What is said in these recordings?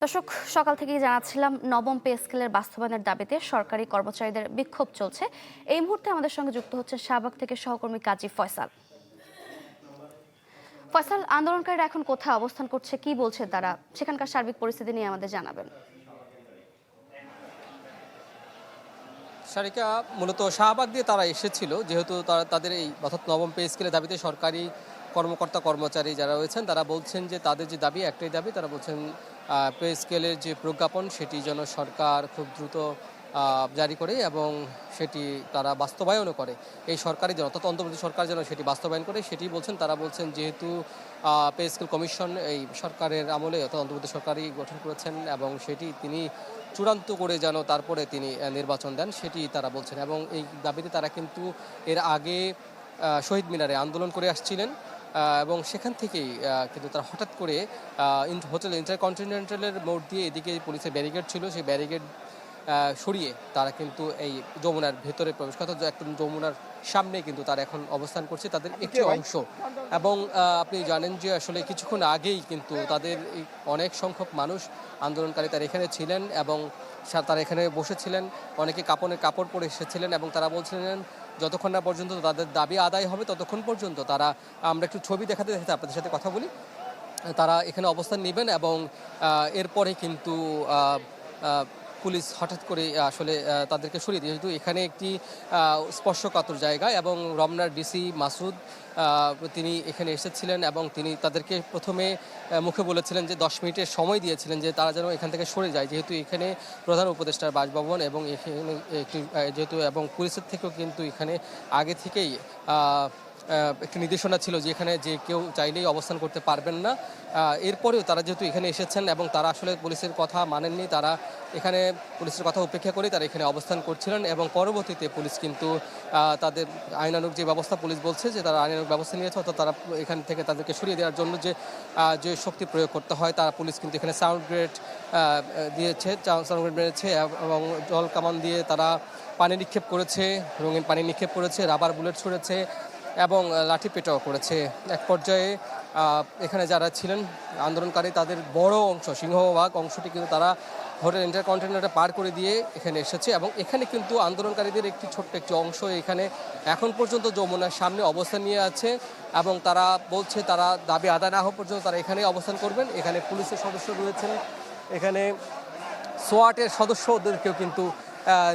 দর্শক, সকাল থেকেই জানাচ্ছিলাম নবম পে স্কেলের বাস্তবায়নের দাবিতে সরকারি কর্মচারীদের বিক্ষোভ চলছে। এই মুহূর্তে আমাদের সঙ্গে যুক্ত হচ্ছে শাহবাগ থেকে সহকর্মী কাজী ফয়সাল। ফয়সাল, আন্দোলনকারীরা এখন কোথায় অবস্থান করছে, কি বলছে তারা, সেখানকার সার্বিক পরিস্থিতি নিয়ে আমাদের জানাবেন। সারিকা মূলত শাহবাগ দিয়ে তারা এসেছিল, যেহেতু তাদের এই অর্থাৎ নবম পে স্কেলের দাবিতে সরকারি কর্মকর্তা কর্মচারী যারা রয়েছেন তারা বলছেন যে তাদের যে দাবি একটাই দাবি। তারা বলছেন পে স্কেলের যে প্রজ্ঞাপন সেটি যেন সরকার খুব দ্রুত জারি করে এবং সেটি তারা বাস্তবায়নও করে। এই সরকারি যেন অর্থাৎ অন্তর্বর্তী সরকার যেন সেটি বাস্তবায়ন করে সেটি বলছেন। তারা বলছেন যেহেতু পে স্কেল কমিশন এই সরকারের আমলে অর্থাৎ অন্তর্বর্তী সরকারই গঠন করেছেন এবং সেটি তিনি চূড়ান্ত করে যেন তারপরে তিনি নির্বাচন দেন সেটি তারা বলছেন। এবং এই দাবিতে তারা কিন্তু এর আগে শহীদ মিনারে আন্দোলন করে আসছিলেন এবং সেখান থেকেই কিন্তু তারা হঠাৎ করে হোটেল ইন্টারকন্টিনেন্টালের মোড় দিয়ে এদিকে পুলিশের ব্যারিকেড ছিল, সেই ব্যারিকেড সরিয়ে তারা কিন্তু এই যমুনার ভেতরে প্রবেশ করতে একদম যমুনার সামনে কিন্তু তারা এখন অবস্থান করছে তাদের একটি অংশ। এবং আপনি জানেন যে আসলে কিছুক্ষণ আগেই কিন্তু তাদের অনেক সংখ্যক মানুষ আন্দোলনকারী তারা এখানে ছিলেন এবং তারা এখানে বসেছিলেন, অনেকে কাপড় পরে এসেছিলেন এবং তারা বলছিলেন যতক্ষণ না পর্যন্ত তাদের দাবি আদায় হবে ততক্ষণ পর্যন্ত তারা, আমরা একটু ছবি দেখাতে দেখাতে আপনাদের সাথে কথা বলি, তারা এখানে অবস্থান নেবেন এবং এরপরে কিন্তু পুলিশ হঠাৎ করে আসলে তাদেরকে সরিয়ে দিয়ে, যেহেতু এখানে একটি স্পর্শকাতর জায়গা এবং রমনার ডিসি মাসুদ তিনি এখানে এসেছিলেন এবং তিনি তাদেরকে প্রথমে মুখে বলেছিলেন যে 10 মিনিটের সময় দিয়েছিলেন যে তারা যেন এখান থেকে সরে যায়, যেহেতু এখানে প্রধান উপদেষ্টার বাসভবন এবং এখানে একটি যেহেতু এবং পুলিশের থেকেও কিন্তু এখানে আগে থেকেই একটি নির্দেশনা ছিল যে এখানে যে কেউ চাইলেই অবস্থান করতে পারবেন না। এরপরেও তারা যেহেতু এখানে এসেছেন এবং তারা আসলে পুলিশের কথা মানেননি, তারা এখানে পুলিশের কথা উপেক্ষা করে তারা এখানে অবস্থান করছিলেন এবং পরবর্তীতে পুলিশ কিন্তু তাদের আইনানুগ যে ব্যবস্থা পুলিশ বলছে যে তারা আইনানুগ ব্যবস্থা নিয়েছে, অর্থাৎ তারা এখান থেকে তাদেরকে সরিয়ে দেওয়ার জন্য যে শক্তি প্রয়োগ করতে হয় তারা পুলিশ কিন্তু এখানে সাউন্ড গ্রেড দিয়েছে, সাউন্ড গ্রেড মেরেছে এবং জল কামান দিয়ে তারা পানি নিক্ষেপ করেছে, রঙিন পানি নিক্ষেপ করেছে, রাবার বুলেট ছুঁড়েছে এবং লাঠি পেটাও করেছে। এক পর্যায়ে এখানে যারা ছিলেন আন্দোলনকারী তাদের বড় অংশ, সিংহভাগ অংশটি কিন্তু তারা হোটেল ইন্টারকন্টিনেন্টাল পার করে দিয়ে এখানে এসেছে এবং এখানে কিন্তু আন্দোলনকারীদের ছোট্ট একটি অংশ এখানে এখন পর্যন্ত যমুনার সামনে অবস্থান নিয়ে আছে এবং তারা বলছে তারা দাবি আদায় না হওয়া পর্যন্ত তারা এখানেই অবস্থান করবেন। এখানে পুলিশের সদস্য রয়েছেন, এখানে সোয়াটের সদস্যদেরকেও কিন্তু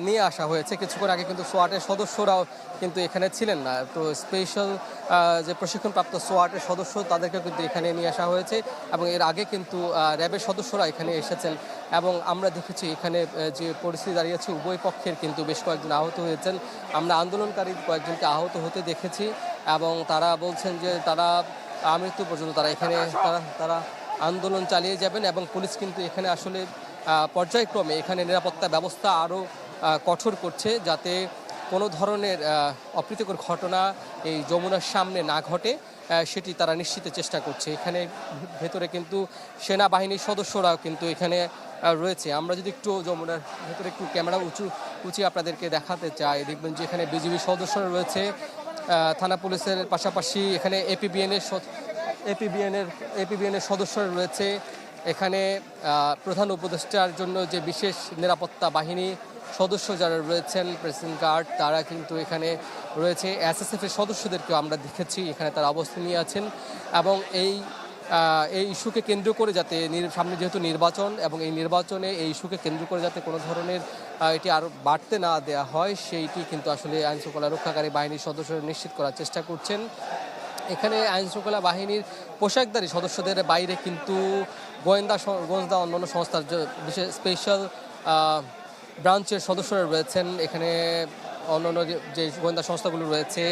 নিয়ে আসা হয়েছে। কিছুক্ষণ আগে কিন্তু সোয়াটের সদস্যরাও কিন্তু এখানে ছিলেন না, তো স্পেশাল যে প্রশিক্ষণপ্রাপ্ত সোয়াটের সদস্য তাদেরকেও কিন্তু এখানে নিয়ে আসা হয়েছে এবং এর আগে কিন্তু র্যাবের সদস্যরা এখানে এসেছেন এবং আমরা দেখেছি এখানে যে পরিস্থিতি দাঁড়িয়েছে উভয় পক্ষের কিন্তু বেশ কয়েকজন আহত হয়েছেন। আমরা আন্দোলনকারী কয়েকজনকে আহত হতে দেখেছি এবং তারা বলছেন যে তারা মৃত্যু পর্যন্ত তারা এখানে তারা আন্দোলন চালিয়ে যাবেন এবং পুলিশ কিন্তু এখানে আসলে পর্যায়ক্রমে এখানে নিরাপত্তা ব্যবস্থা আরও কঠোর করছে যাতে কোনো ধরনের অপ্রীতিকর ঘটনা এই যমুনার সামনে না ঘটে, সেটি তারা নিশ্চিতের চেষ্টা করছে। এখানে ভেতরে কিন্তু সেনাবাহিনীর সদস্যরাও কিন্তু এখানে রয়েছে। আমরা যদি একটু যমুনার ভেতরে একটু ক্যামেরা উঁচু আপনাদেরকে দেখাতে চাই, দেখবেন যে এখানে বিজিবি সদস্যরা রয়েছে, থানা পুলিশের পাশাপাশি এখানে এপিবিএনের সদস্যরা রয়েছে। এখানে প্রধান উপদেষ্টার জন্য যে বিশেষ নিরাপত্তা বাহিনী সদস্য যারা রয়েছেন, প্রেসিডেন্ট গার্ড, তারা কিন্তু এখানে রয়েছে। এসএসএফের সদস্যদেরকেও আমরা দেখেছি এখানে তারা অবস্থান নিয়ে আছেন এবং এই ইস্যুকে কেন্দ্র করে যাতে সামনে যেহেতু নির্বাচন এবং এই নির্বাচনে এই ইস্যুকে কেন্দ্র করে যাতে কোনো ধরনের এটি আরও বাড়তে না দেওয়া হয় সেইটি কিন্তু আসলে আইনশৃঙ্খলা রক্ষাকারী বাহিনীর সদস্যরা নিশ্চিত করার চেষ্টা করছেন। এখানে আইনশৃঙ্খলা বাহিনীর পোশাকধারী সদস্যদের বাইরে কিন্তু গোয়েন্দা অন্যান্য সংস্থার বিশেষ স্পেশাল ব্রাঞ্চের সদস্যরা রয়েছেন। এখানে অন্যান্য যে গোয়েন্দা সংস্থাগুলো রয়েছে,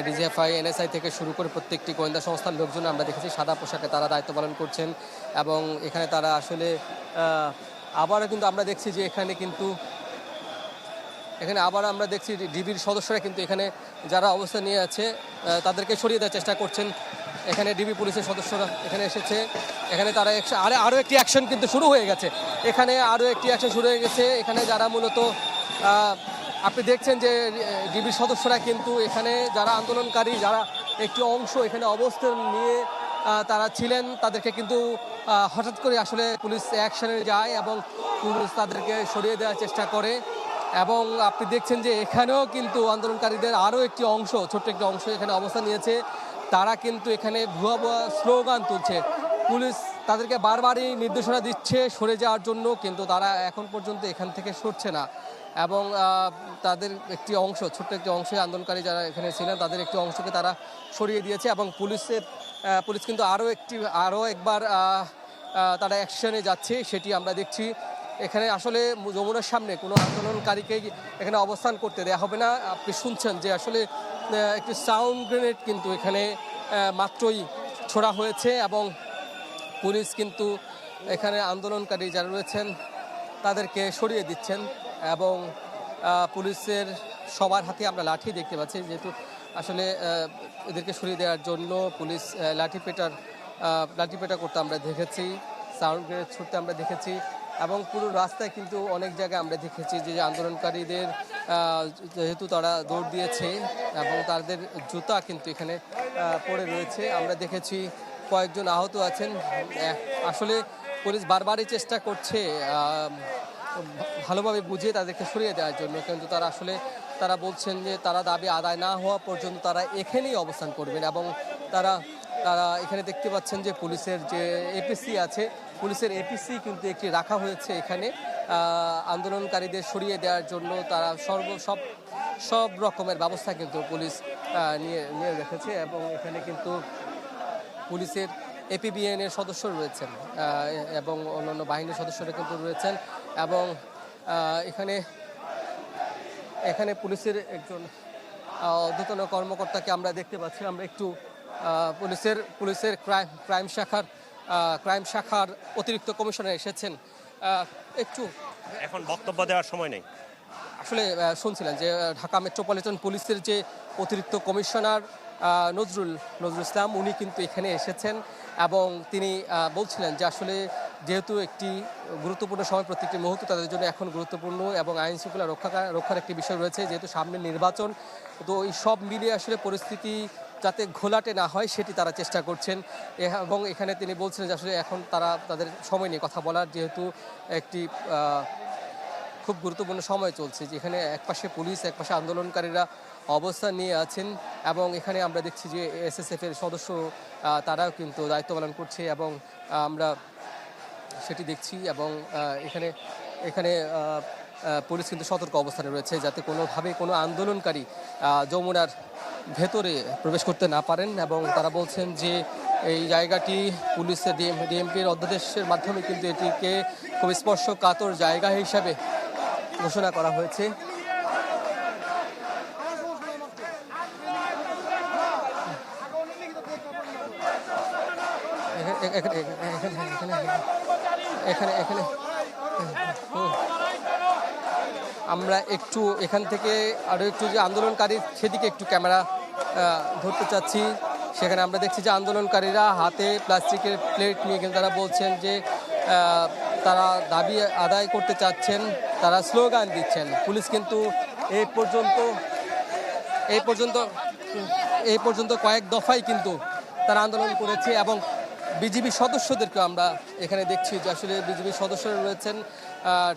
ডিজিএফআই, এনএসআই থেকে শুরু করে প্রত্যেকটি গোয়েন্দা সংস্থার লোকজন আমরা দেখেছি সাদা পোশাকে তারা দায়িত্ব পালন করছেন এবং এখানে তারা আসলে আবারও কিন্তু আমরা দেখছি যে এখানে আবার আমরা দেখছি ডিবির সদস্যরা কিন্তু এখানে যারা অবস্থান নিয়ে আছে তাদেরকে সরিয়ে দেওয়ার চেষ্টা করছেন। এখানে ডিবি পুলিশের সদস্যরা এখানে এসেছে, এখানে তারা আরও একটি অ্যাকশন কিন্তু শুরু হয়ে গেছে। এখানে আরও একটি অ্যাকশন শুরু হয়ে গেছে। এখানে যারা মূলত আপনি দেখছেন যে ডিবির সদস্যরা কিন্তু এখানে যারা আন্দোলনকারী যারা একটি অংশ এখানে অবস্থান নিয়ে তারা ছিলেন তাদেরকে কিন্তু হঠাৎ করে আসলে পুলিশ অ্যাকশনে যায় এবং পুলিশ তাদেরকে সরিয়ে দেওয়ার চেষ্টা করে। এবং আপনি দেখছেন যে এখানেও কিন্তু আন্দোলনকারীদের আরও একটি অংশ, ছোট্ট একটি অংশ এখানে অবস্থান নিয়েছে। তারা কিন্তু এখানে ভুয়া ভুয়া স্লোগান তুলছে। পুলিশ তাদেরকে বারবারই নির্দেশনা দিচ্ছে সরে যাওয়ার জন্য, কিন্তু তারা এখন পর্যন্ত এখান থেকে সরছে না। এবং তাদের একটি অংশ, ছোট্ট একটি অংশে আন্দোলনকারী যারা এখানে ছিলেন তাদের একটি অংশকে তারা সরিয়ে দিয়েছে। এবং পুলিশ কিন্তু আরও একবার তারা অ্যাকশনে যাচ্ছে, সেটি আমরা দেখছি। এখানে আসলে যমুনার সামনে কোনো আন্দোলনকারীকে এখানে অবস্থান করতে দেওয়া হবে না। আপনি শুনছেন যে আসলে একটি সাউন্ড গ্রেনেড কিন্তু এখানে মাত্রই ছোড়া হয়েছে এবং পুলিশ কিন্তু এখানে আন্দোলনকারী যারা রয়েছেন তাদেরকে সরিয়ে দিচ্ছেন। এবং পুলিশের সবার হাতে আমরা লাঠি দেখতে পাচ্ছি, যেহেতু আসলে এদেরকে সরিয়ে দেওয়ার জন্য পুলিশ লাঠিপেটা করতে আমরা দেখেছি, সাউন্ড গ্রেনেড ছুটতে আমরা দেখেছি। এবং পুরো রাস্তায় কিন্তু অনেক জায়গায় আমরা দেখেছি যে আন্দোলনকারীদের যেহেতু তারা দৌড় দিয়েছে এবং তাদের জুতা কিন্তু এখানে পড়ে রয়েছে। আমরা দেখেছি কয়েকজন আহত আছেন। আসলে পুলিশ বারবারই চেষ্টা করছে ভালোভাবে বুঝিয়ে তাদেরকে সরিয়ে দেওয়ার জন্য, কিন্তু তারা বলছেন যে তারা দাবি আদায় না হওয়া পর্যন্ত তারা এখানেই অবস্থান করবেন। এবং তারা এখানে দেখতে পাচ্ছেন যে পুলিশের যে এপিসি আছে, পুলিশের এপিসি কিন্তু একটি রাখা হয়েছে এখানে আন্দোলনকারীদের সরিয়ে দেওয়ার জন্য। তারা সব রকমের ব্যবস্থা কিন্তু পুলিশ নিয়ে রেখেছে। এবং এখানে কিন্তু পুলিশের এপিবিএন এর সদস্য রয়েছেন এবং অন্যান্য বাহিনীর সদস্যরা কিন্তু রয়েছেন। এবং এখানে পুলিশের একজন ঊর্ধ্বতন কর্মকর্তাকে আমরা দেখতে পাচ্ছি। আমরা একটু পুলিশের ক্রাইম শাখার অতিরিক্ত কমিশনার এসেছেন, একটু এখন বক্তব্য দেওয়ার সময় নেই। আসলে শুনছিলেন যে ঢাকা মেট্রোপলিটন পুলিশের যে অতিরিক্ত কমিশনার নজরুল ইসলাম, উনি কিন্তু এখানে এসেছেন এবং তিনি বলছিলেন যে আসলে যেহেতু একটি গুরুত্বপূর্ণ সময়, প্রত্যেকটি মুহূর্ত তাদের জন্য এখন গুরুত্বপূর্ণ এবং আইন শৃঙ্খলা রক্ষার একটি বিষয় রয়েছে, যেহেতু সামনে নির্বাচন। তো এই সব মিলিয়ে আসলে পরিস্থিতি যাতে ঘোলাটে না হয় সেটি তারা চেষ্টা করছেন। এবং এখানে তিনি বলছিলেন যে আসলে এখন তাদের সময় নিয়ে কথা বলার, যেহেতু একটি খুব গুরুত্বপূর্ণ সময় চলছে, যেখানে একপাশে পুলিশ, একপাশে আন্দোলনকারীরা অবস্থান নিয়ে আছেন। এবং এখানে আমরা দেখছি যে এসএসএফ এর সদস্য তারাও কিন্তু দায়িত্ব পালন করছে এবং আমরা সেটি দেখছি। এবং এখানে পুলিশ কিন্তু সতর্ক অবস্থানে রয়েছে যাতে কোনোভাবে কোনো আন্দোলনকারী যমুনার ভেতরে প্রবেশ করতে না পারেন। এবং তারা বলছেন যে এই জায়গাটি পুলিশের ডিএমপির অধ্যাদেশের মাধ্যমে কিন্তু এটিকে খুব স্পর্শকাতর জায়গা হিসাবে ঘোষণা করা হয়েছে। আমরা একটু এখান থেকে আরও একটু যে আন্দোলনকারীর সেদিকে একটু ক্যামেরা ধরতে চাচ্ছি। সেখানে আমরা দেখছি যে আন্দোলনকারীরা হাতে প্লাস্টিকের প্লেট নিয়ে কিন্তু তারা বলছেন যে তারা দাবি আদায় করতে চাচ্ছেন, তারা স্লোগান দিচ্ছেন। পুলিশ কিন্তু এই পর্যন্ত কয়েক দফায় কিন্তু তারা আন্দোলন করেছে। এবং বিজিবি সদস্যদেরকে আমরা এখানে দেখছি যে আসলে বিজিবি সদস্যরা রয়েছেন,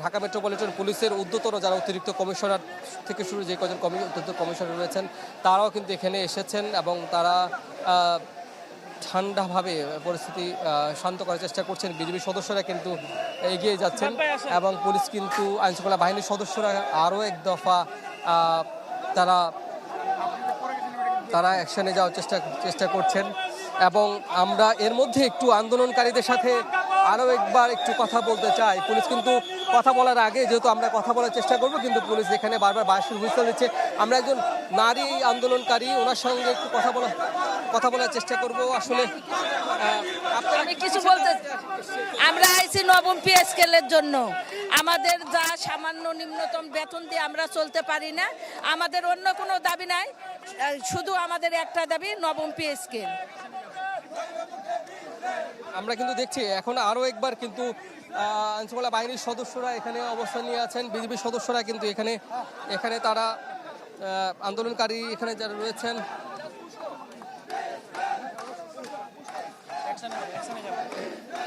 ঢাকা মেট্রোপলিটন পুলিশের ঊর্ধ্বতন যারা অতিরিক্ত কমিশনার থেকে শুরু যে কজন অতিরিক্ত কমিশনার রয়েছেন তারাও কিন্তু এখানে এসেছেন এবং তারা ঠান্ডাভাবে পরিস্থিতি শান্ত করার চেষ্টা করছেন। বিজিবি সদস্যরা কিন্তু এগিয়ে যাচ্ছেন এবং পুলিশ কিন্তু আইনশৃঙ্খলা বাহিনীর সদস্যরা আরও এক দফা তারা অ্যাকশনে যাওয়ার চেষ্টা করছেন। এবং আমরা এর মধ্যে একটু আন্দোলনকারীদের সাথে আরও একবার একটু কথা বলতে চাই। পুলিশ কিন্তু কথা বলার আগে, যেহেতু আমরা কথা বলার চেষ্টা করব, কিন্তু পুলিশ এখানে বারবার বাঁশির হুইসেল দিচ্ছে। আমরা একজন নারী আন্দোলনকারী, ওনার সঙ্গে একটু কথা বলার চেষ্টা করব। আসলে আমি কিছু বলতে, আমরা আইছি নবম পে স্কেলের জন্য। আমাদের যা সামান্য নিম্নতম বেতন দিয়ে আমরা চলতে পারি না। আমাদের অন্য কোনো দাবি নাই, শুধু আমাদের একটা দাবি, নবম পে স্কেল। আমরা কিন্তু দেখছি এখন আরও একবার কিন্তু আইনশৃঙ্খলা বাহিনীর সদস্যরা এখানে অবস্থান নিয়ে আছেন। বিজিবি সদস্যরা কিন্তু এখানে তারা আন্দোলনকারী এখানে যারা রয়েছেন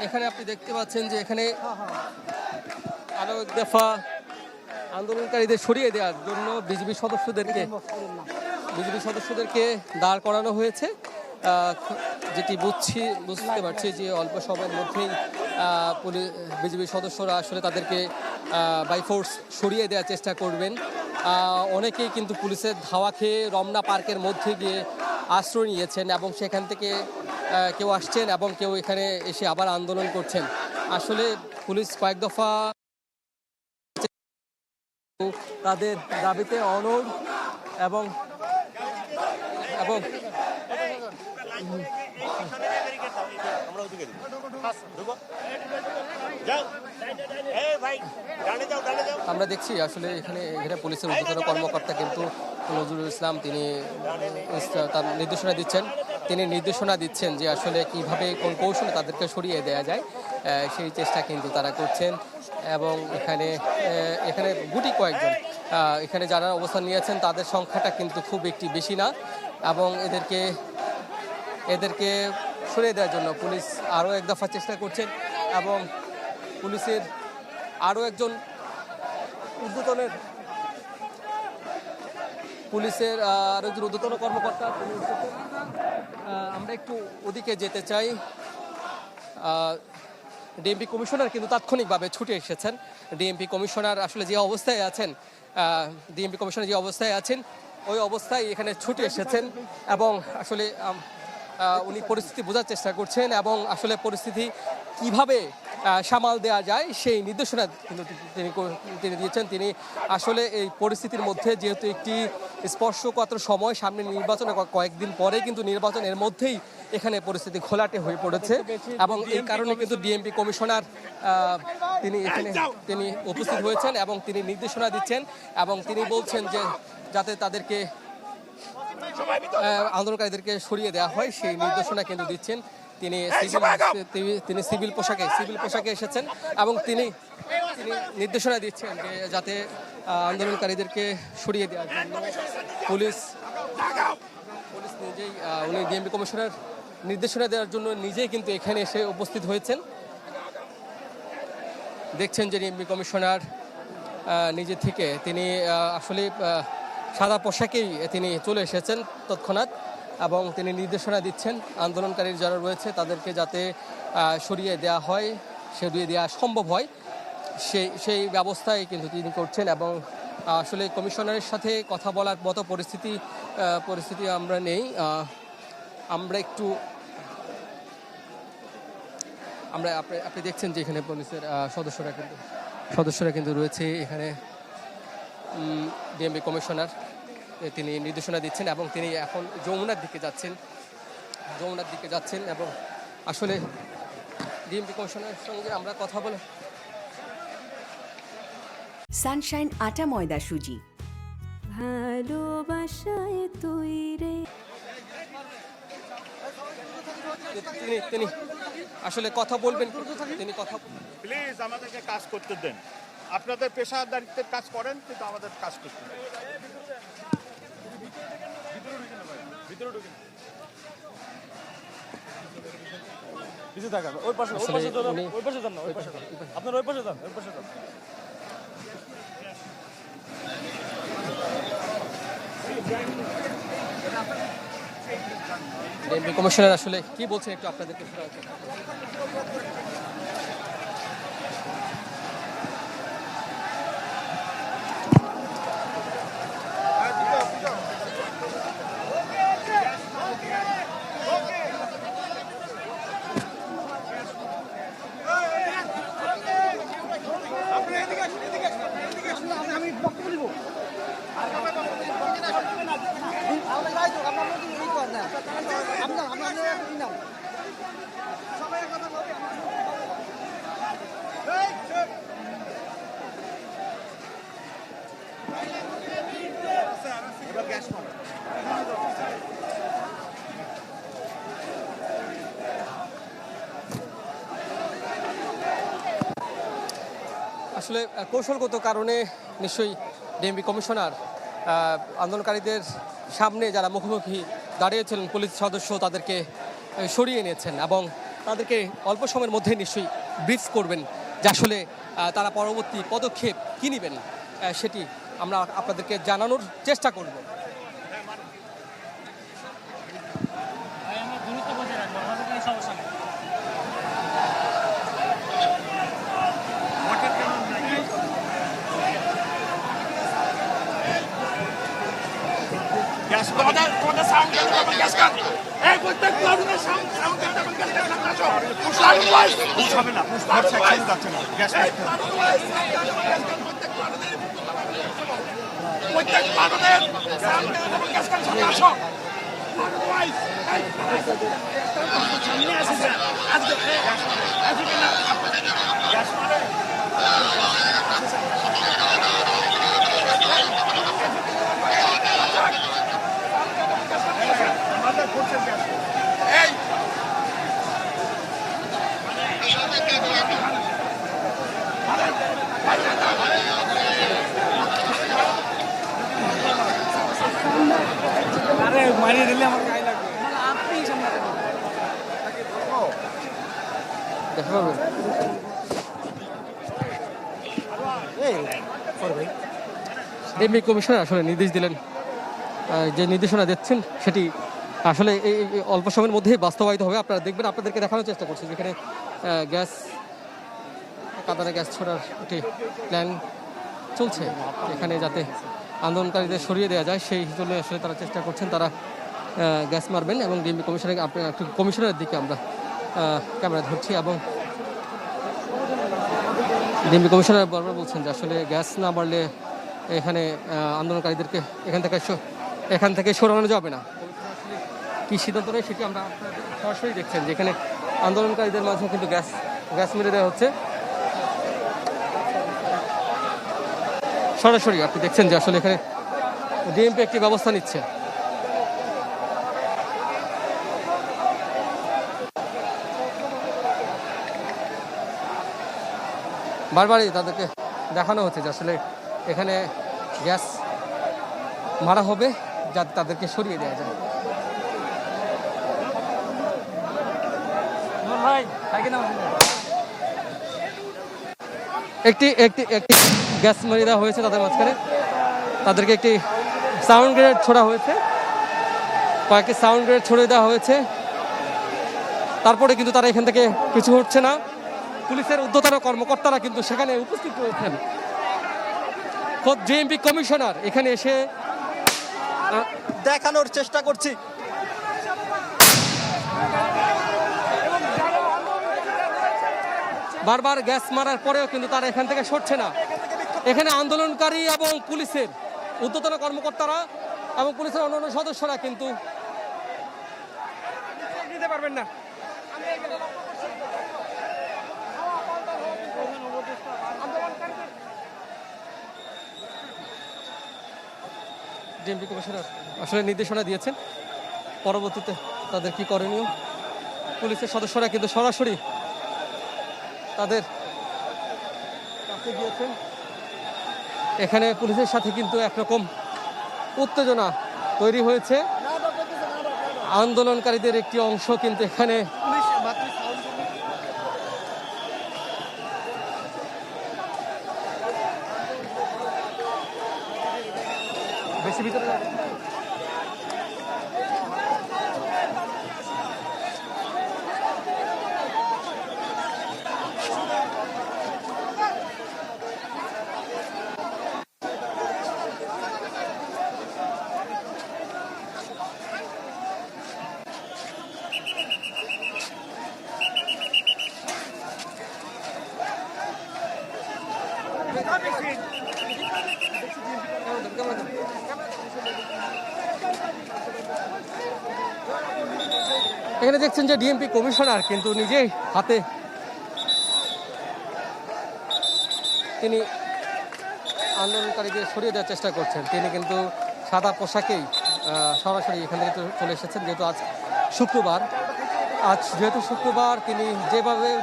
এখানে আপনি দেখতে পাচ্ছেন যে এখানে আরো এক দফা আন্দোলনকারীদের সরিয়ে দেওয়ার জন্য বিজিবি সদস্যদেরকে দাঁড় করানো হয়েছে। যেটি বুঝতে পারছি যে অল্প সময়ের মধ্যেই বিজিবি সদস্যরা আসলে তাদেরকে বাই ফোর্স সরিয়ে দেওয়ার চেষ্টা করবেন। অনেকেই কিন্তু পুলিশের ধাওয়া খেয়ে রমনা পার্কের মধ্যে গিয়ে আশ্রয় নিয়েছেন এবং সেখান থেকে কেউ আসছেন এবং কেউ এখানে এসে আবার আন্দোলন করছেন। আসলে পুলিশ কয়েক দফা তাদের দাবিতে অনড় এবং আমরা দেখছি আসলে এখানে পুলিশের ঊর্ধ্বতন কর্মকর্তা কিন্তু নজরুল ইসলাম তিনি তার নির্দেশনা দিচ্ছেন যে আসলে কিভাবে কোন কৌশলে তাদেরকে সরিয়ে দেওয়া যায় সেই চেষ্টা কিন্তু তারা করছেন। এবং এখানে গুটি কয়েকজন এখানে যারা অবস্থান নিয়েছেন তাদের সংখ্যাটা কিন্তু খুব একটি বেশি না এবং এদেরকে সরিয়ে দেওয়ার জন্য পুলিশ আরও এক দফা চেষ্টা করছেন এবং পুলিশের আরও একজন ঊর্ধ্বতন কর্মকর্তা আমরা একটু ওদিকে যেতে চাই। ডিএমপি কমিশনার কিন্তু তাৎক্ষণিকভাবে ছুটে এসেছেন। ডিএমপি কমিশনার আসলে যে অবস্থায় আছেন ওই অবস্থায় এখানে ছুটে এসেছেন এবং আসলে উনি পরিস্থিতি বোঝার চেষ্টা করছেন এবং আসলে পরিস্থিতি কিভাবে সামাল দেওয়া যায় সেই নির্দেশনা কিন্তু তিনি দিয়েছেন। তিনি আসলে এই পরিস্থিতির মধ্যে যেহেতু একটি স্পর্শকাতর সময় সামনে নির্বাচনে কয়েকদিন পরে কিন্তু নির্বাচনের মধ্যেই এখানে পরিস্থিতি ঘোলাটে হয়ে পড়েছে এবং এই কারণে কিন্তু ডিএমপি কমিশনার তিনি উপস্থিত হয়েছেন এবং তিনি নির্দেশনা দিচ্ছেন এবং তিনি বলছেন যে যাতে তাদেরকে আন্দোলনকারীদেরকে সরিয়ে দেওয়া হয় সেই নির্দেশনা কিন্তু দিচ্ছেন। তিনি সিভিল পোশাকে এসেছেন এবং তিনি নির্দেশনা দিচ্ছেন যে যাতে আন্দোলনকারীদেরকে সরিয়ে দেওয়ার জন্য পুলিশ নিজেই উনি ডিএমপি কমিশনার নির্দেশনা দেওয়ার জন্য নিজেই কিন্তু এখানে এসে উপস্থিত হয়েছেন। দেখছেন যে ডিএমপি কমিশনার নিজে থেকে তিনি আসলে সাদা পোশাকেই তিনি চলে এসেছেন তৎক্ষণাৎ এবং তিনি নির্দেশনা দিচ্ছেন আন্দোলনকারী যারা রয়েছে তাদেরকে যাতে সরিয়ে দেওয়া সম্ভব হয় সেই ব্যবস্থাই কিন্তু তিনি করছেন এবং আসলে কমিশনারের সাথে কথা বলার মতো পরিস্থিতি আমরা নেই। আপনি দেখছেন যে এখানে পুলিশের সদস্যরা কিন্তু রয়েছে এখানে। ডিএমপি কমিশনার তিনি নির্দেশনা দিচ্ছেন এবং তিনি এখন যমুনার দিকে যাচ্ছেন এবং আসলে ডিএমপি কমিশনারের সঙ্গে আমরা কথা বলে সানশাইন আটা ময়দা সুজি ভালোবাসায় তৈরি তিনি আসলে কথা বলবেন। প্লিজ আমাদেরকে কাজ করতে দেন। আপনাদের পেশাদারিত্বের কাজ করেন কিন্তু আমাদের কাজ করতে দেন। ডিএমপি কমিশনার আসলে কি বলছেন একটু আপনাদেরকে শোনাতে চাই। আমি বক্তব্য দিব আসলে কৌশলগত কারণে নিশ্চয়ই ডিএমপি কমিশনার আন্দোলনকারীদের সামনে যারা মুখোমুখি দাঁড়িয়েছিলেন পুলিশ সদস্য তাদেরকে সরিয়ে নিয়েছেন এবং তাদেরকে অল্প সময়ের মধ্যে নিশ্চয়ই ব্রিফ করবেন যে আসলে তারা পরবর্তী পদক্ষেপ কী নেবেন, সেটি আমরা আপনাদেরকে জানানোর চেষ্টা করব। গ্যাস তোমাদের সাউন্ড গ্যাস কাট এই প্রত্যেক প্লাটুনের সাউন্ড গ্যাস কাট পুশ হবে না, পুশ ফোর সেকশন যাচ্ছে না, গ্যাস কাটতে হবে প্রত্যেক প্লাটুনের সাউন্ড গ্যাস কাট সামনে আসো গ্যাস মানে আরে মারিয়ে দিলে আমার গায়ে লাগবে আপনি সামনে দেখা পাবেন ডিএমপি কমিশনার আসলে নির্দেশ দিলেন, যে নির্দেশনা দিচ্ছেন সেটি আসলে এই অল্প সময়ের মধ্যেই বাস্তবায়িত হবে। আপনারা দেখবেন, আপনাদেরকে দেখানোর চেষ্টা করছি যেখানে গ্যাস কাতারে গ্যাস ছোড়ার একটি প্ল্যান চলছে, এখানে যাতে আন্দোলনকারীদের সরিয়ে দেওয়া যায় সেই জন্য আসলে তারা চেষ্টা করছেন, তারা গ্যাস মারবেন। এবং ডিএমপি কমিশনার একটু কমিশনারের দিকে আমরা ক্যামেরা ধরছি এবং ডিএমপি কমিশনার বারবার বলছেন যে আসলে গ্যাস না মারলে এখানে আন্দোলনকারীদেরকে এখান থেকে সরানো যাবে না। কী সিদ্ধান্ত নেই সেটি আমরা সরাসরি দেখছেন, যেখানে আন্দোলনকারীদের মাঝে কিন্তু গ্যাস মেরে দেওয়া হচ্ছে। সরাসরি আপনি দেখছেন যে আসলে এখানে ডিএমপি একটি ব্যবস্থা নিচ্ছে। বারবারই তাদেরকে দেখানো হচ্ছে যে আসলে এখানে গ্যাস মারা হবে যাতে তাদেরকে সরিয়ে দেওয়া যায়। একটি গ্যাস মারিয়ে দেওয়া হয়েছে তাদের মাঝখানে, তাদেরকে একটি সাউন্ড গ্রেনেড ছোড়া হয়েছে, কয়েকটি সাউন্ড গ্রেনেড ছড়িয়ে দেওয়া হয়েছে। তারপরে কিন্তু তারা এখান থেকে কিছু হচ্ছে না। পুলিশের ঊর্ধ্বতন কর্মকর্তারা কিন্তু সেখানে উপস্থিত রয়েছেন। খোদ ডিএমপি কমিশনার এখানে এসে দেখানোর চেষ্টা করছি। বারবার গ্যাস মারার পরেও কিন্তু তারা এখান থেকে সরছে না। এখানে আন্দোলনকারী এবং পুলিশের ঊর্ধ্বতন কর্মকর্তারা এবং পুলিশের অন্যান্য সদস্যরা কিন্তু দিতে পারবেন না। ডিএমপি কমিশনার আসলে নির্দেশনা দিয়েছেন, পরবর্তীতে তাদের কি করণীয়। পুলিশের সদস্যরা কিন্তু সরাসরি তাদের কাছে গিয়েছেন। এখানে পুলিশের সাথে কিন্তু একরকম উত্তেজনা তৈরি হয়েছে। আন্দোলনকারীদের একটি অংশ কিন্তু এখানে বেশি ভিতরে এখানে দেখছেন যে ডিএমপি কমিশনার কিন্তু নিজেই হাতে তিনি আন্দোলনকারীদের সরিয়ে দেওয়ার চেষ্টা করছেন। তিনি কিন্তু সাদা পোশাকেই সরাসরি এখান থেকে চলে এসেছেন, যেহেতু আজ শুক্রবার। তিনি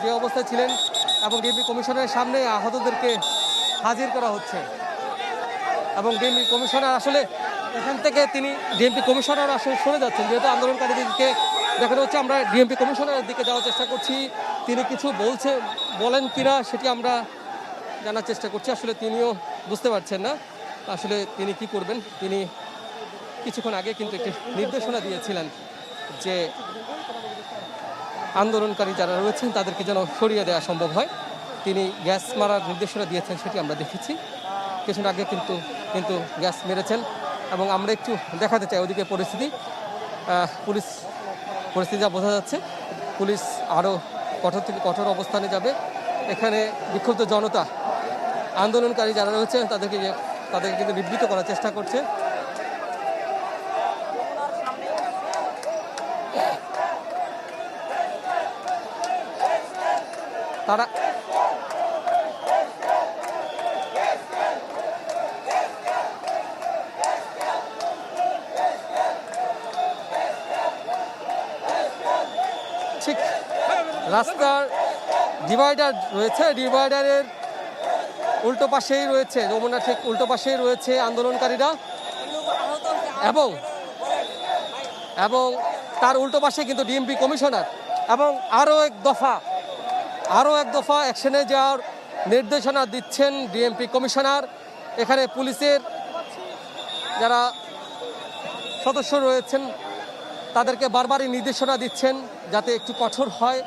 যে অবস্থায় ছিলেন এবং ডিএমপি কমিশনারের সামনে আহতদেরকে হাজির করা হচ্ছে এবং ডিএমপি কমিশনার আসলে এখান থেকে ডিএমপি কমিশনার আসলে সরে যাচ্ছেন, যেহেতু আন্দোলনকারীদেরকে দেখানো হচ্ছে। আমরা ডিএমপি কমিশনারের দিকে যাওয়ার চেষ্টা করছি, তিনি কিছু বলেন কিনা সেটি আমরা জানার চেষ্টা করছি। আসলে তিনিও বুঝতে পারছেন না আসলে তিনি কি করবেন। তিনি কিছুক্ষণ আগে কিন্তু একটি নির্দেশনা দিয়েছিলেন যে আন্দোলনকারী যারা রয়েছেন তাদেরকে যেন সরিয়ে দেওয়া সম্ভব হয়। তিনি গ্যাস মারার নির্দেশনা দিয়েছেন, সেটি আমরা দেখেছি। কিছুক্ষণ আগে কিন্তু গ্যাস মেরেছেন এবং আমরা একটু দেখাতে চাই ওদিকে পরিস্থিতি যা বোঝা যাচ্ছে। পুলিশ আরও কঠোর থেকে কঠোর অবস্থানে যাবে। এখানে বিক্ষুব্ধ জনতা, আন্দোলনকারী যারা রয়েছেন তাদেরকে কিন্তু বিবৃত করার চেষ্টা করছে। তারা ঠিক রাস্তার ডিভাইডার রয়েছে, ডিভাইডারের উল্টো পাশেই রয়েছে যমুনা, ঠিক উল্টো পাশেই রয়েছে আন্দোলনকারীরা এবং তার উল্টো পাশে কিন্তু ডিএমপি কমিশনার এবং আরও এক দফা অ্যাকশনে যাওয়ার নির্দেশনা দিচ্ছেন ডিএমপি কমিশনার। এখানে পুলিশের যারা সদস্য রয়েছেন তাদেরকে বারবারই নির্দেশনা দিচ্ছেন যাতে একটু কঠোর হয়।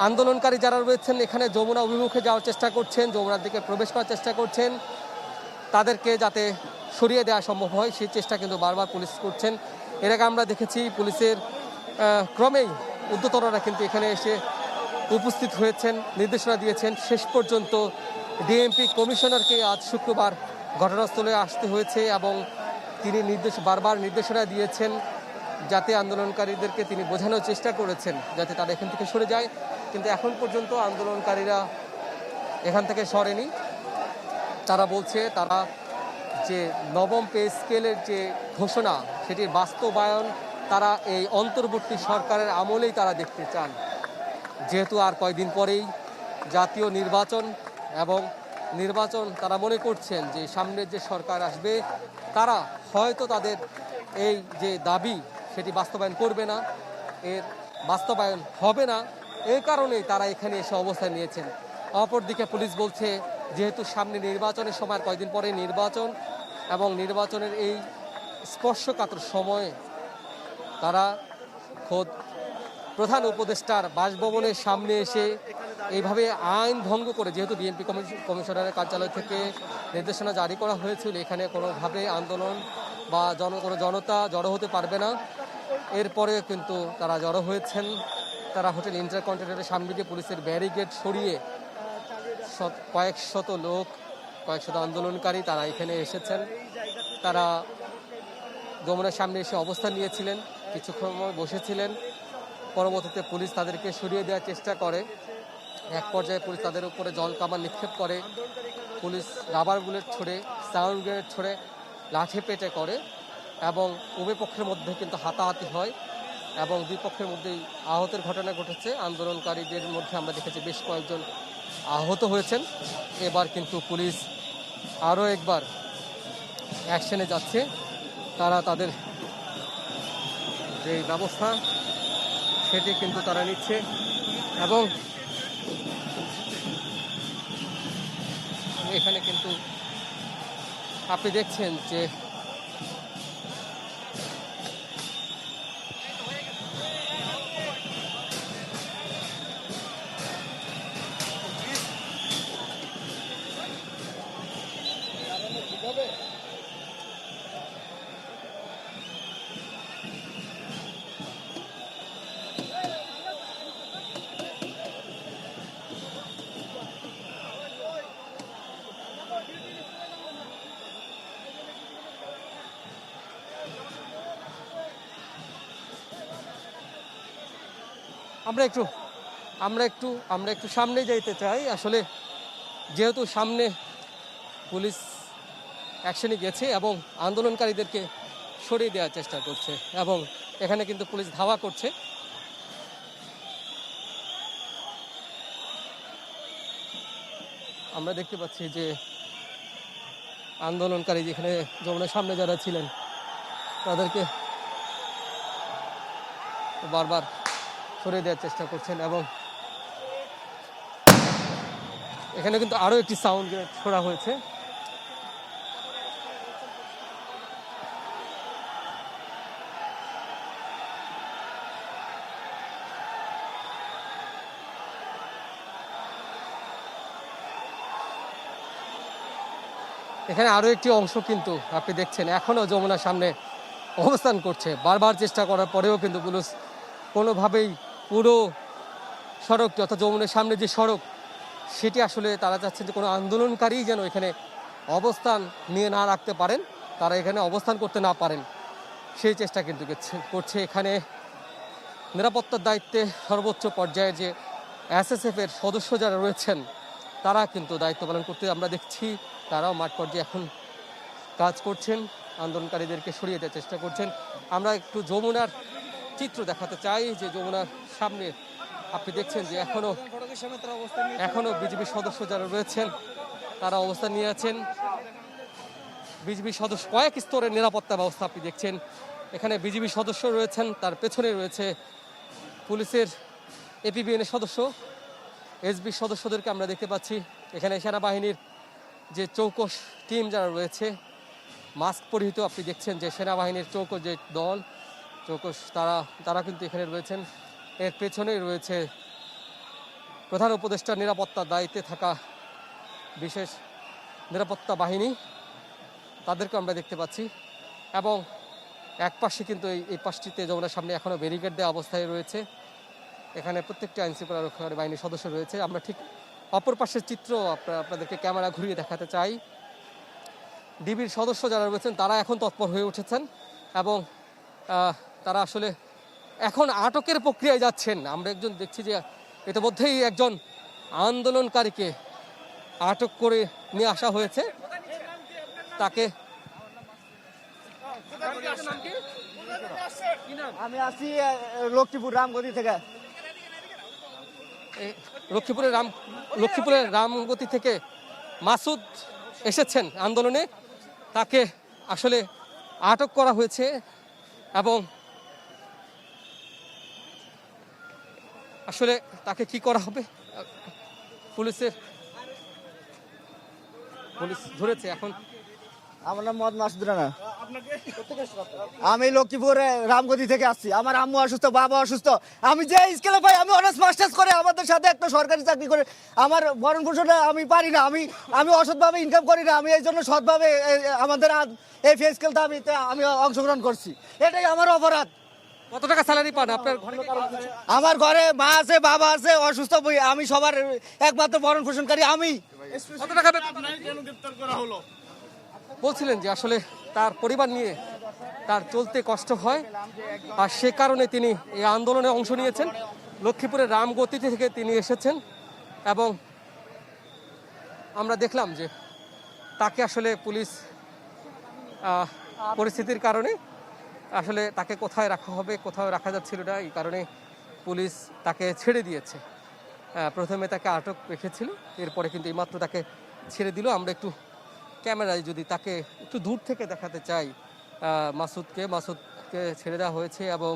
আন্দোলনকারী যারা রয়েছেন এখানে যমুনা অভিমুখে যাওয়ার চেষ্টা করছেন, যমুনার দিকে প্রবেশ করার চেষ্টা করছেন, তাদেরকে যাতে সরিয়ে দেওয়া সম্ভব হয় সেই চেষ্টা কিন্তু বারবার পুলিশ করছেন। এর আগে আমরা দেখেছি পুলিশের ক্রমেই ঊর্ধ্বতনরা কিন্তু এখানে এসে উপস্থিত হয়েছেন, নির্দেশনা দিয়েছেন। শেষ পর্যন্ত ডিএমপি কমিশনারকে আজ শুক্রবার ঘটনাস্থলে আসতে হয়েছে এবং তিনি বারবার নির্দেশনা দিয়েছেন যাতে আন্দোলনকারীদেরকে তিনি বোঝানোর চেষ্টা করেছেন যাতে তারা এখান থেকে সরে যায়। কিন্তু এখন পর্যন্ত আন্দোলনকারীরা এখান থেকে সরেনি। তারা বলছে তারা যে নবম পে স্কেলের যে ঘোষণা সেটির বাস্তবায়ন তারা এই অন্তর্বর্তী সরকারের আমলেই তারা দেখতে চান। যেহেতু আর কয়েকদিন পরেই জাতীয় নির্বাচন এবং তারা মনে করছেন যে সামনের যে সরকার আসবে তারা হয়তো তাদের এই যে দাবি সেটি বাস্তবায়ন করবে না, এর বাস্তবায়ন হবে না। এই কারণেই তারা এখানে এসে অবস্থান নিয়েছেন। অপরদিকে পুলিশ বলছে যেহেতু সামনে নির্বাচনের সময় কয়েকদিন পরে নির্বাচন এবং নির্বাচনের এই স্পর্শকাতর সময়ে তারা খোদ প্রধান উপদেষ্টার বাসভবনের সামনে এসে এইভাবে আইন ভঙ্গ করে, যেহেতু ডিএমপি কমিশনারের কার্যালয় থেকে নির্দেশনা জারি করা হয়েছিল এখানে কোনোভাবে আন্দোলন বা কোনো জনতা জড়ো হতে পারবে না, এরপরে কিন্তু তারা জড়ো হয়েছেন। তারা হোটেল ইন্টারকন্টিনেন্টালের সামনে দিয়ে পুলিশের ব্যারিকেড সরিয়ে কয়েকশত আন্দোলনকারী তারা এখানে এসেছেন। তারা যমুনার সামনে এসে অবস্থান নিয়েছিলেন, কিছুক্ষণ বসেছিলেন। পরবর্তীতে পুলিশ তাদেরকে সরিয়ে দেওয়ার চেষ্টা করে। এক পর্যায়ে পুলিশ তাদের উপরে জল কামান নিক্ষেপ করে, পুলিশ রাবার বুলেট ছোড়ে, সাউন্ড গ্রেনেড ছোড়ে, লাঠি পেটে করে এবং উভয় পক্ষের মধ্যে কিন্তু হাতাহাতি হয় এবং দুই পক্ষের মধ্যেই আহতের ঘটনা ঘটেছে। আন্দোলনকারীদের মধ্যে আমরা দেখেছি বেশ কয়েকজন আহত হয়েছেন। এবার কিন্তু পুলিশ আরও একবার অ্যাকশনে যাচ্ছে। তারা তাদের যে ব্যবস্থা সেটি কিন্তু তারা নিচ্ছে এবং এখানে কিন্তু আপনি দেখছেন যে আমরা একটু সামনে যাইতে চাই। আসলে যেহেতু সামনে পুলিশ অ্যাকশনে গেছে এবং আন্দোলনকারীদেরকে সরিয়ে দেওয়ার চেষ্টা করছে এবং এখানে কিন্তু পুলিশ ধাওয়া করছে। আমরা দেখতে পাচ্ছি যে আন্দোলনকারী যেখানে যমুনার সামনে যারা ছিলেন তাদেরকে বারবার সরিয়ে দেওয়ার চেষ্টা করছেন এবং এখানে কিন্তু আরও একটি সাউন্ড ছোড়া হয়েছে। এখানে আরও একটি অংশ কিন্তু আপনি দেখছেন এখনও যমুনার সামনে অবস্থান করছে। বারবার চেষ্টা করার পরেও কিন্তু পুলিশ কোনোভাবেই পুরো সড়কটি অর্থাৎ যমুনার সামনে যে সড়ক সেটি আসলে তারা চাচ্ছেন যে কোনো আন্দোলনকারী যেন এখানে অবস্থান নিয়ে না রাখতে পারেন, তারা এখানে অবস্থান করতে না পারেন সেই চেষ্টা কিন্তু করছে। এখানে নিরাপত্তার দায়িত্বে সর্বোচ্চ পর্যায়ে যে এসএসএফের সদস্য যারা রয়েছেন তারা কিন্তু দায়িত্ব পালন করতে আমরা দেখছি। তারাও মাঠ পর্যায়ে এখন কাজ করছেন, আন্দোলনকারীদেরকে সরিয়ে দেওয়ার চেষ্টা করছেন। আমরা একটু যমুনার চিত্র দেখাতে চাই যে যমুনার সামনে আপনি দেখছেন যে এখনো বিজেপি সদস্য যারা রয়েছেন তারা অবস্থান নিয়ে আছেন। বিজেপি সদস্য কয়েক স্তরের নিরাপত্তা ব্যবস্থা আপনি দেখছেন। এখানে বিজেপি সদস্য রয়েছেন, তার পেছনে রয়েছে পুলিশের এপিবিএনের সদস্য, এসবি সদস্যদেরকে আমরা দেখতে পাচ্ছি। এখানে সেনাবাহিনীর যে চৌকস টিম যারা রয়েছে মাস্ক পরিহিত আপনি দেখছেন যে সেনাবাহিনীর চৌকস যে দল চৌকস তারা কিন্তু এখানে রয়েছেন। এর পেছনেই রয়েছে প্রধান উপদেষ্টার নিরাপত্তার দায়িত্বে থাকা বিশেষ নিরাপত্তা বাহিনী, তাদেরকে আমরা দেখতে পাচ্ছি। এবং এক পাশে কিন্তু এই পাশটিতে যমুনার সামনে এখনও ব্যারিকেড দেওয়া অবস্থায় রয়েছে। এখানে প্রত্যেকটি আইনশৃঙ্খলা রক্ষাকারী বাহিনীর সদস্য রয়েছে। আমরা ঠিক অপর পাশের চিত্র আপনাদেরকে ক্যামেরা ঘুরিয়ে দেখাতে চাই। ডিবির সদস্য যারা রয়েছেন তারা এখন তৎপর হয়ে উঠেছেন এবং তারা আসলে এখন আটকের প্রক্রিয়ায় যাচ্ছেন। আমরা একজন দেখছি যে ইতিমধ্যেই একজন আন্দোলনকারীকে আটক করে নিয়ে আসা হয়েছে। তাকে আমি আসি লক্ষ্মীপুর রামগতি থেকে। লক্ষ্মীপুরের রামগতি থেকে মাসুদ এসেছেন আন্দোলনে, তাকে আসলে আটক করা হয়েছে এবং আসলে তাকে কি করা হবে পুলিশ ধরেছে এখন। আমার নাম মোহাম্মদ মাসুদ রানা। আমি লক্ষ্মীপুরে রামগতি থেকে আসছি। আমার আম্মু অসুস্থ, বাবা অসুস্থ। আমি যে স্কেলে পাই, আমি অনার্স মাস্টার্স করে আমাদের সাথে একটা সরকারি চাকরি করে আমার ভরণ পোষণে আমি পারি না। আমি অসৎভাবে ইনকাম করি না। আমি এই জন্য সৎভাবে আমাদের এই ফে স্কেল দাবিতে আমি অংশগ্রহণ করছি। এটাই আমার অপরাধ। কত টাকা স্যালারি পান আপনার? আমার ঘরে মা আছে, বাবা আছে, অসুস্থ। আমি সবার একমাত্র ভরণ পোষণকারী আমি। কত টাকা গ্রেফতার করা হলো? বলছিলেন যে আসলে তার পরিবার নিয়ে তার চলতে কষ্ট হয় আর সে কারণে তিনি এই আন্দোলনে অংশ নিয়েছেন। লক্ষ্মীপুরের রামগতি থেকে তিনি এসেছেন এবং আমরা দেখলাম যে তাকে আসলে পুলিশ পরিস্থিতির কারণে আসলে তাকে কোথায় রাখা হবে কোথাও রাখা যাচ্ছিল না, এই কারণে পুলিশ তাকে ছেড়ে দিয়েছে। প্রথমে তাকে আটক রেখেছিল, এরপরে কিন্তু এইমাত্র তাকে ছেড়ে দিল। আমরা একটু ক্যামেরায় যদি তাকে একটু দূর থেকে দেখাতে চাই, মাসুদকে ছেড়ে দেওয়া হয়েছে এবং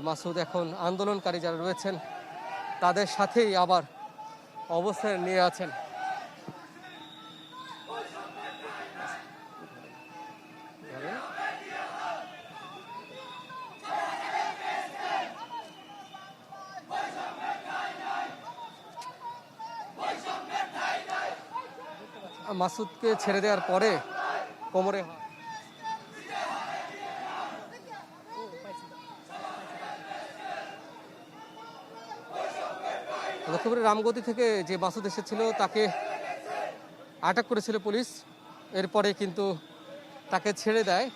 মাসুদ এখন আন্দোলনকারী যারা রয়েছেন তাদের সাথেই আবার অবস্থান নিয়ে আছেন। মাসুদকে ছেড়ে দেওয়ার পরে কোমরে লক্ষ্মীপুরের রামগতি থেকে যে মাসুদ এসেছিল তাকে আটক করেছিল পুলিশ, এরপরে কিন্তু তাকে ছেড়ে দেয়।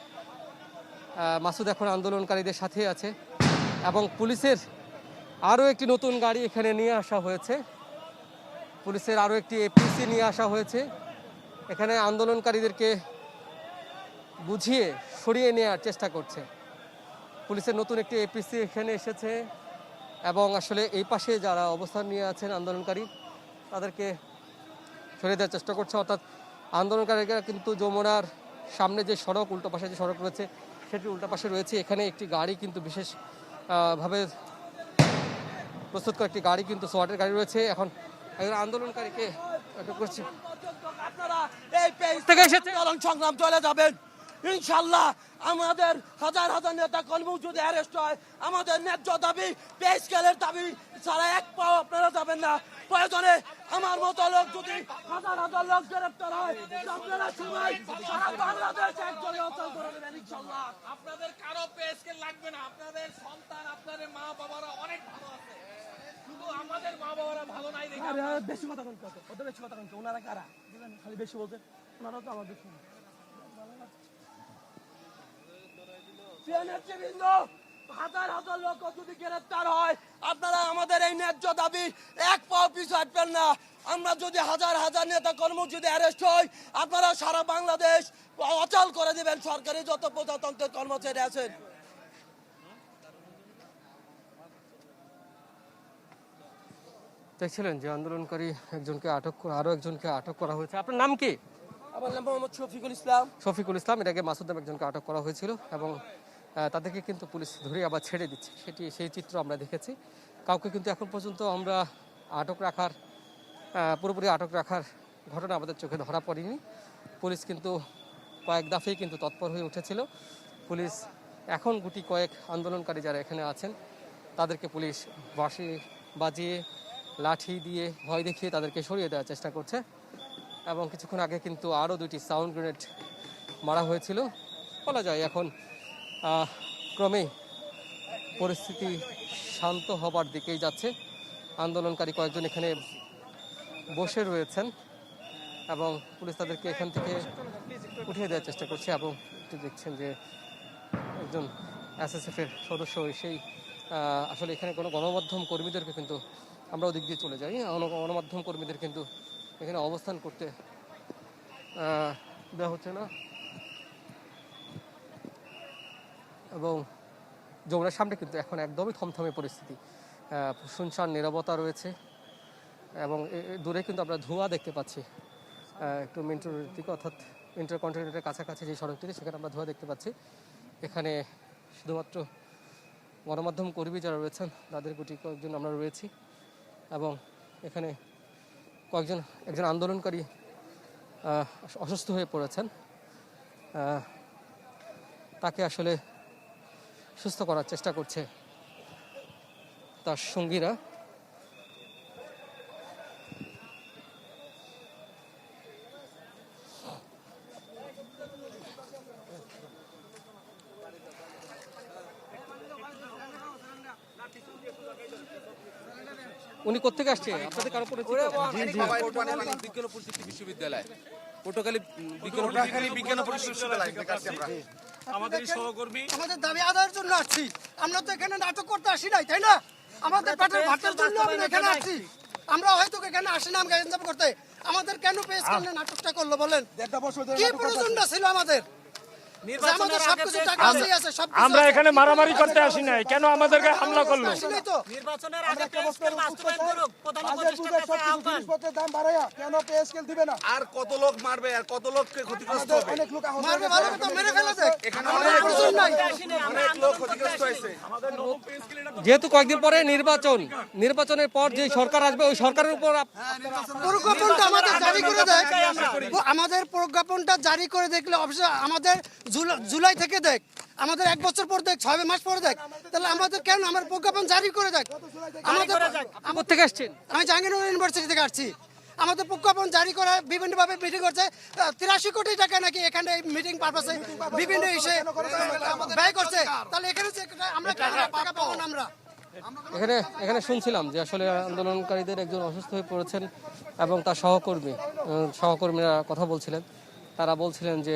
মাসুদ এখন আন্দোলনকারীদের সাথে আছে এবং পুলিশের আরও একটি নতুন গাড়ি এখানে নিয়ে আসা হয়েছে। পুলিশের আরও একটি এপিসি নিয়ে আসা হয়েছে। এখানে আন্দোলনকারীদেরকে বুঝিয়ে সরিয়ে নেওয়ার চেষ্টা করছে। পুলিশের নতুন একটি এপিসি এখানে এসেছে এবং আসলে এই পাশে যারা অবস্থান নিয়ে আছেন আন্দোলনকারী তাদেরকে সরিয়ে দেওয়ার চেষ্টা করছে। অর্থাৎ আন্দোলনকারীরা কিন্তু যমুনার সামনে যে সড়ক, উল্টো পাশে যে সড়ক রয়েছে সেটি উল্টো পাশে রয়েছে। এখানে একটি গাড়ি কিন্তু বিশেষভাবে প্রস্তুত করা একটি গাড়ি কিন্তু সোয়াটের গাড়ি রয়েছে। এখন একজন আন্দোলনকারীকে আটক করছে। আপনারা এই পেজ থেকে এসেছে আন্দোলন সংগ্রাম চলে যাবেন ইনশাল্লাহ। আমাদের হাজার হাজার নেতা কর্মী যদি অ্যারেস্ট হয়, আমাদের ন্যায্য দাবি পে স্কেলের দাবি ছাড়া এক পাও আপনারা যাবেন না। প্রয়োজনে আমার মতো লোক যদি হাজার হাজার লোক গ্রেপ্তার হয়, আপনারা সবাই সারা বাংলাদেশ একজনে অচল করে দেবেন ইনশাল্লাহ। আপনাদের কারো পে স্কেল লাগবে না, আপনাদের সন্তান আপনাদের মা বাবারা অনেক ভালো আছে, শুধু আমাদের মা বাবারা ভালো নাই দেখে বেশি কথা বলতে ওদের বেশি কথা বলতে ওনারা কারা খালি বেশি বলতে ওনারা তো আমাদের হাজার হাজার লোক যদি গ্রেপ্তার হয়, আপনারা আমাদের এই ন্যায্য দাবি এক পাও পিছু হটবেন না। আমরা যদি হাজার হাজার নেতা কর্মী যদি অ্যারেস্ট হয়, আপনারা সারা বাংলাদেশ অচল করে দেবেন সরকারি যত প্রজাতন্ত্রের কর্মচারী আছেন। দেখছিলেন যে আন্দোলনকারী একজনকে আরো একজনকে আটক করা হয়েছে। আপনার নাম কি? আমার নাম মোহাম্মদ শফিকুল ইসলাম। শফিকুল ইসলাম। এর আগে মাসুদ নামে একজনকে আটক করা হয়েছিল এবং তাদেরকে কিন্তু পুলিশ ধরে আবার ছেড়ে দিচ্ছে, সেই চিত্র আমরা দেখেছি। কাউকে কিন্তু এখন পর্যন্ত আমরা পুরোপুরি আটক রাখার ঘটনা আমাদের চোখে ধরা পড়েনি। পুলিশ কিন্তু কয়েক দফাই কিন্তু তৎপর হয়ে উঠেছিল। পুলিশ এখন গুটি কয়েক আন্দোলনকারী যারা এখানে আছেন তাদেরকে পুলিশ বাঁশি বাজিয়ে লাঠি দিয়ে ভয় দেখিয়ে তাদেরকে সরিয়ে দেওয়ার চেষ্টা করছে এবং কিছুক্ষণ আগে কিন্তু আরও 2টি সাউন্ড গ্রেনেড মারা হয়েছিল। বলা যায় এখন ক্রমেই পরিস্থিতি শান্ত হবার দিকেই যাচ্ছে। আন্দোলনকারী কয়েকজন এখানে বসে রয়েছেন এবং পুলিশ তাদেরকে এখান থেকে উঠিয়ে দেওয়ার চেষ্টা করছে এবং একটু দেখছেন যে একজন এসএসএফের সদস্য সেই আসলে এখানে কোনো গণমাধ্যম কর্মীদেরকে কিন্তু আমরা ওদিক দিয়ে চলে যাই, গণমাধ্যম কর্মীদের কিন্তু এখানে অবস্থান করতে দেওয়া হচ্ছে না এবং যমুনার সামনে কিন্তু এখন একদমই থমথমে পরিস্থিতি, শুনশান নীরবতা রয়েছে এবং দূরে কিন্তু আমরা ধোঁয়া দেখতে পাচ্ছি। একটু মিন্টুর দিকে অর্থাৎ ইন্টারকন্টিনেন্টালের কাছাকাছি যে সড়কটিতে সেখানে আমরা ধোঁয়া দেখতে পাচ্ছি। এখানে শুধুমাত্র গণমাধ্যম কর্মী যারা রয়েছেন তাদের গুটি কয়েকজন আমরা রয়েছি এবং এখানে একজন আন্দোলনকারী অসুস্থ হয়ে পড়েছেন, তাকে আসলে সুস্থ করার চেষ্টা করছে তার সঙ্গীরা। উনি কোথেকে আসছে? আপনাদের কারো পরিচিত? বিজ্ঞান ও প্রযুক্তি বিশ্ববিদ্যালয়, পটুয়াখালী বিজ্ঞান ও প্রযুক্তি বিশ্ববিদ্যালয় থেকে আসছি আমরা। আমাদের সহকর্মী, আমাদের দাবি আদায়ের জন্য আসছি। আমরা তো এখানে নাটক করতে আসি নাই, তাই না? আমাদের পেটের ভাতের জন্য আমরা এখানে আসছি। আমরা হয়তো এখানে আসি না এনজয় করতে। আমাদের কেন পেশ কেন নাটকটা করলো বলেন? কি প্রয়োজনটা ছিল আমাদের? আমরা এখানে মারামারি করতে আসি নাই, কেন আমাদেরকে হামলা করলো? নির্বাচনের আগে পে স্কেল বাস্তবায়ন করুক, প্রধান উপদেষ্টার কাছে আহ্বান। জিনিসপত্রের দাম বাড়ায়া কেন পে স্কেল দিবে না? আর কত লোক মারবে, আর কত লোককে ক্ষতিগ্রস্ত হবে? অনেক লোক মারবে, ভালো তো মেরে ফেলে দেখ। এখানে অনেক লোক ক্ষতিগ্রস্ত হয়েছে। যেহেতু কয়েকদিন পরে নির্বাচনের পর যে সরকার আসবে ওই সরকারের উপর প্রজ্ঞাপনটা আমাদের জারি করে দেয়। আমাদের প্রজ্ঞাপনটা জারি করে দেখলে অবশ্যই আমাদের জুলাই থেকে দেখ, আমাদের 1 বছর পর দেখ, 6 মাস পর দেখ, তাহলে আমাদের কেন আমার প্রজ্ঞাপন জারি করে দেখ। আমার থেকে আসছেন, আমি জাহাঙ্গীরনগর ইউনিভার্সিটি থেকে আসছি। আমাদের প্রজ্ঞাপন জারি করা বিভিন্নভাবে মিটিং করছে, 83 কোটি টাকা নাকি এখানে মিটিং পারপাসে বিভিন্ন ইস্যু ব্যয় করছে। তাহলে এখানে আমরা টাকা পাবো না। আমরা এখানে শুনছিলাম যে আসলে আন্দোলনকারীদের একজন অসুস্থ হয়ে পড়েছেন এবং তার সহকর্মীরা কথা বলছিলেন। তারা বলছিলেন যে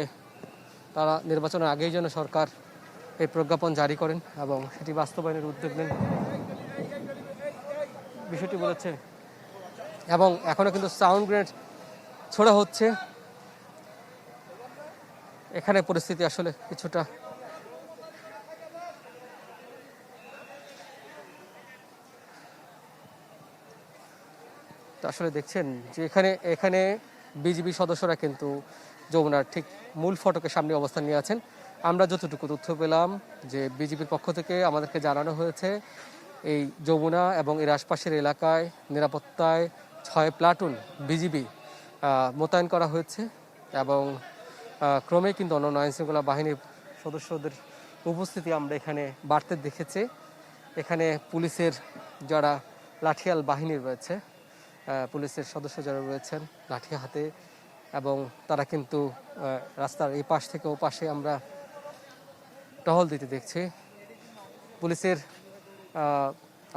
তারা নির্বাচনের আগেই যেন সরকার এই প্রজ্ঞাপন জারি করেন এবং সেটি বাস্তবায়নের উদ্যোগ নেন, বিষয়টি বলেছেন। এবং এখনো কিন্তু সাউন্ড গ্রেনেড ছোড়া হচ্ছে। এখানে পরিস্থিতি আসলে কিছুটা আসলে দেখছেন যে এখানে বিজিবি সদস্যরা কিন্তু যমুনার ঠিক মূল ফটকের সামনে অবস্থান নিয়ে আছেন। আমরা যতটুকু তথ্য পেলাম যে বিজিবির পক্ষ থেকে আমাদেরকে জানানো হয়েছে এই যমুনা এবং এর আশপাশের এলাকায় নিরাপত্তায় 6 প্লাটুন বিজিবি মোতায়েন করা হয়েছে এবং ক্রমেই কিন্তু অন্যান্য আইনশৃঙ্খলা বাহিনীর সদস্যদের উপস্থিতি আমরা এখানে বাড়তে দেখেছি। এখানে পুলিশের যারা লাঠিয়াল বাহিনী রয়েছে, পুলিশের সদস্য যারা রয়েছেন লাঠি হাতে, এবং তারা কিন্তু রাস্তার এই পাশ থেকে ও পাশে আমরা টহল দিতে দেখছি। পুলিশের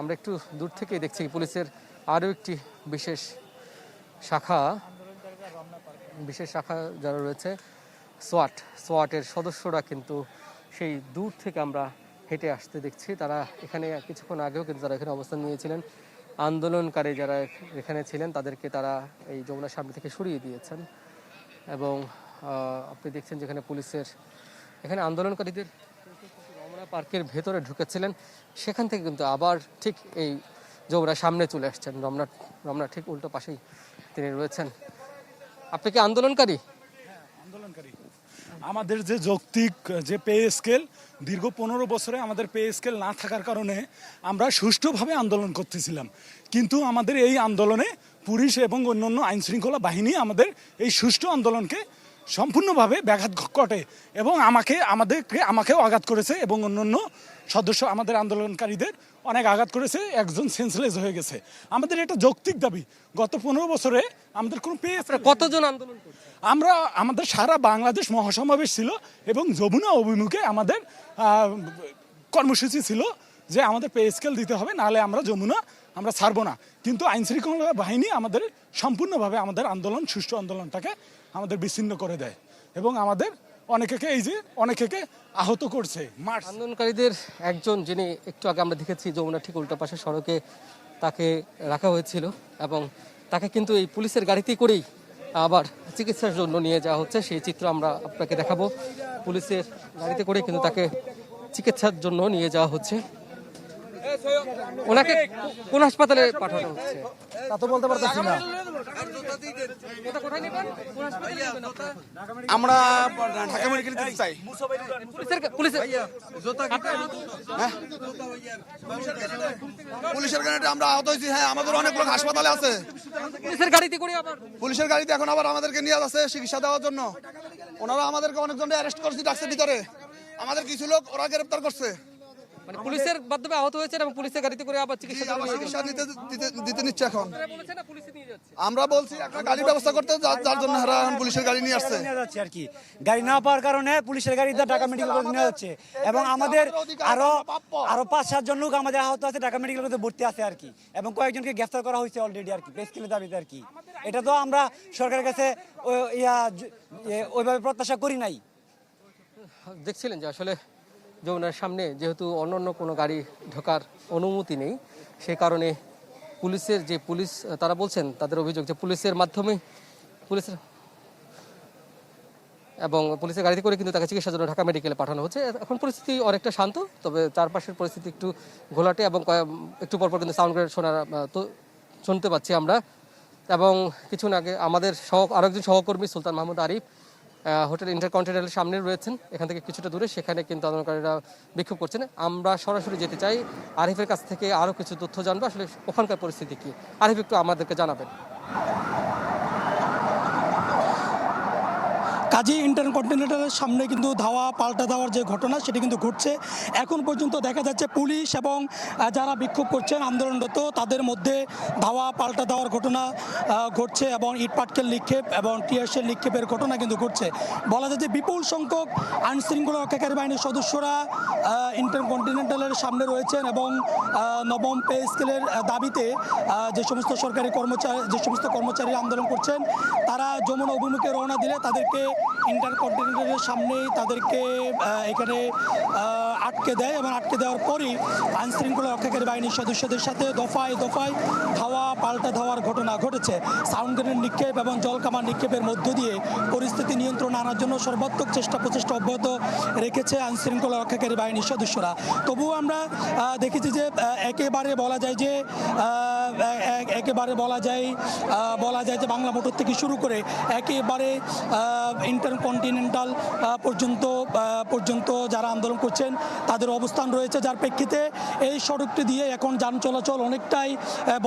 আমরা একটু দূর থেকেই দেখছি পুলিশের আরও একটি বিশেষ শাখা যারা রয়েছে সোয়াটের সদস্যরা কিন্তু সেই দূর থেকে আমরা হেঁটে আসতে দেখছি। তারা এখানে কিছুক্ষণ আগেও কিন্তু তারা এখানে অবস্থান নিয়েছিলেন। আন্দোলনকারী যারা এখানে ছিলেন তাদেরকে তারা এই যমুনার সামনে থেকে সরিয়ে দিয়েছেন এবং আপনি দেখছেন যেখানে পুলিশের এখানে আন্দোলনকারীদের রমনা পার্কের ভেতরে ঢুকেছিলেন, সেখান থেকে কিন্তু আবার ঠিক এই যমুনার সামনে চলে আসছেন। রমনা ঠিক উল্টো পাশেই তিনি রয়েছেন। আপনি কি আন্দোলনকারী? আন্দোলনকারী। আমাদের যে যৌক্তিক যে পে স্কেল, দীর্ঘ 15 বছরে আমাদের পে স্কেল না থাকার কারণে আমরা সুষ্ঠুভাবে আন্দোলন করতেছিলাম, কিন্তু আমাদের এই আন্দোলনে পুলিশ এবং অন্যান্য আইনশৃঙ্খলা বাহিনী আমাদের এই সুষ্ঠু আন্দোলনকে সম্পূর্ণভাবে ব্যাঘাত ঘটে এবং আমাকেও আঘাত করেছে এবং অন্যান্য সদস্য আমাদের আন্দোলনকারীদের অনেক আঘাত করেছে, একজন সেন্সলেস হয়ে গেছে। আমাদের এটা যৌক্তিক দাবি। গত 15 বছরে আমাদের কোনো কতজন আন্দোলন করছে? আমাদের সারা বাংলাদেশ মহাসমাবেশ ছিল এবং যমুনা অভিমুখে আমাদের কর্মসূচি ছিল যে আমাদের পে স্কেল দিতে হবে, নাহলে আমরা যমুনা আমরা ছাড়বো না। কিন্তু আইনশৃঙ্খলা বাহিনী আমাদের সম্পূর্ণভাবে আমাদের সুষ্ঠু আন্দোলনটাকে আমাদের বিচ্ছিন্ন করে দেয় এবং আমাদের অনেকে আহত করছে। আন্দোলনকারীদের একজন, যিনি একটু আগে আমরা দেখেছি যমুনা ঠিক উল্টো পাশে সড়কে তাকে রাখা হয়েছিল এবং তাকে কিন্তু এই পুলিশের গাড়িতে করেই আবার চিকিৎসার জন্য নিয়ে যাওয়া হচ্ছে। সেই চিত্র আমরা আপনাকে দেখাবো। পুলিশের গাড়িতে করে কিন্তু তাকে চিকিৎসার জন্য নিয়ে যাওয়া হচ্ছে। ওনাকে কোন হাসপাতালে পাঠানো হচ্ছে তা তো বলতে পারতেছি না। আমরা ঢাকা মেডিকেল যেতে চাই। পুলিশের গাড়িতে আমরা আহত হয়েছি। হ্যাঁ, আমাদের অনেক লোক হাসপাতালে আছে। পুলিশের গাড়িতে এখন আবার আমাদেরকে নিয়ে যাচ্ছে চিকিৎসা দেওয়ার জন্য। ওনারা আমাদেরকে অনেকজন অ্যারেস্ট করছে, ডাকছে ভিতরে। আমাদের কিছু লোক ওরা গ্রেফতার করছে। মানে পুলিশের মাধ্যমে আহত হয়েছে এবং পুলিশের গাড়িতে করে আবার চিকিৎসা দিতে নিচ্ছে। এখন আমরা বলছি একটা গাড়ির ব্যবস্থা করতে, যার জন্য এখন পুলিশের গাড়ি নিয়ে আসছে আর কি। গাড়ি না পাওয়ার কারণে পুলিশের গাড়িতে ঢাকা মেডিকেল কলেজে নিয়ে যাচ্ছে এবং আমাদের আরো 5-7 জন লোক আমাদের আহত আছে, ঢাকা মেডিকেল কলেজে ভর্তি আছে আর কি, এবং কয়েকজনকে গ্রেফতার করা হয়েছে অলরেডি আর কি, পে স্কেলের দাবিতে আর কি। এটা তো আমরা সরকারের কাছে ওইভাবে প্রত্যাশা করি নাই। দেখছিলেন যে আসলে যমুনার সামনে যেহেতু অন্যান্য কোনো গাড়ি ঢোকার অনুমতি নেই, সে কারণে পুলিশ তারা বলছেন, তাদের অভিযোগ যে পুলিশের গাড়িতে করে কিন্তু তাকে চিকিৎসার জন্য ঢাকা মেডিকেলে পাঠানো হচ্ছে। এখন পরিস্থিতি অনেকটা শান্ত, তবে চারপাশের পরিস্থিতি একটু ঘোলাটে এবং একটু পরপর কিন্তু সাউন্ড গ্রেড শুনতে পাচ্ছি আমরা। এবং কিছুক্ষণ আগে আমাদের আরেকজন সহকর্মী সুলতান মাহমুদ আরিফ হোটেল ইন্টারকন্টিনেন্টালের সামনে রয়েছেন, এখান থেকে কিছুটা দূরে, সেখানে কিন্তু আন্দোলনকারীরা বিক্ষোভ করছেন। আমরা সরাসরি যেতে চাই, আরিফের কাছ থেকে আরও কিছু তথ্য জানবো আসলে ওখানকার পরিস্থিতি কি। আরিফ, একটু আমাদেরকে জানাবেন। কাজী ইন্টারকন্টিনেন্টালের সামনে কিন্তু পাল্টা দেওয়ার যে ঘটনা সেটি কিন্তু ঘটছে। এখন পর্যন্ত দেখা যাচ্ছে পুলিশ এবং যারা বিক্ষোভ করছেন আন্দোলনরত তাদের মধ্যে পাল্টা দেওয়ার ঘটনা ঘটছে এবং ইটপাটকেল নিক্ষেপ এবং টিয়ারশেল নিক্ষেপের ঘটনা কিন্তু ঘটছে। বলা যায় যে বিপুল সংখ্যক আইনশৃঙ্খলা রক্ষাকারী বাহিনীর সদস্যরা ইন্টারকন্টিনেন্টালের সামনে রয়েছেন এবং নবম পে স্কেলের দাবিতে যে সমস্ত কর্মচারী আন্দোলন করছেন তারা যমুনা অভিমুখে রওনা দিলে তাদেরকে ইন্টারকন্টিনেন্টালের সামনেই তাদেরকে এখানে আটকে দেয় এবং আটকে দেওয়ার পরই আইনশৃঙ্খলা রক্ষাকারী বাহিনীর সদস্যদের সাথে দফায় পাল্টা ধাওয়ার ঘটনা ঘটেছে। সাউন্ড গ্রেনেড নিক্ষেপ এবং জলকামান নিক্ষেপের মধ্য দিয়ে পরিস্থিতি নিয়ন্ত্রণে আনার জন্য সর্বাত্মক প্রচেষ্টা অব্যাহত রেখেছে আইনশৃঙ্খলা রক্ষাকারী বাহিনীর সদস্যরা। তবুও আমরা দেখেছি যে একেবারে বলা যায় যে একেবারে বলা যায় যে বাংলা মোটর থেকে শুরু করে একেবারে ইন্টারকন্টিনেন্টাল পর্যন্ত যারা আন্দোলন করছেন তাদের অবস্থান রয়েছে, যার প্রেক্ষিতে এই সড়কটি দিয়ে এখন যান চলাচল অনেকটাই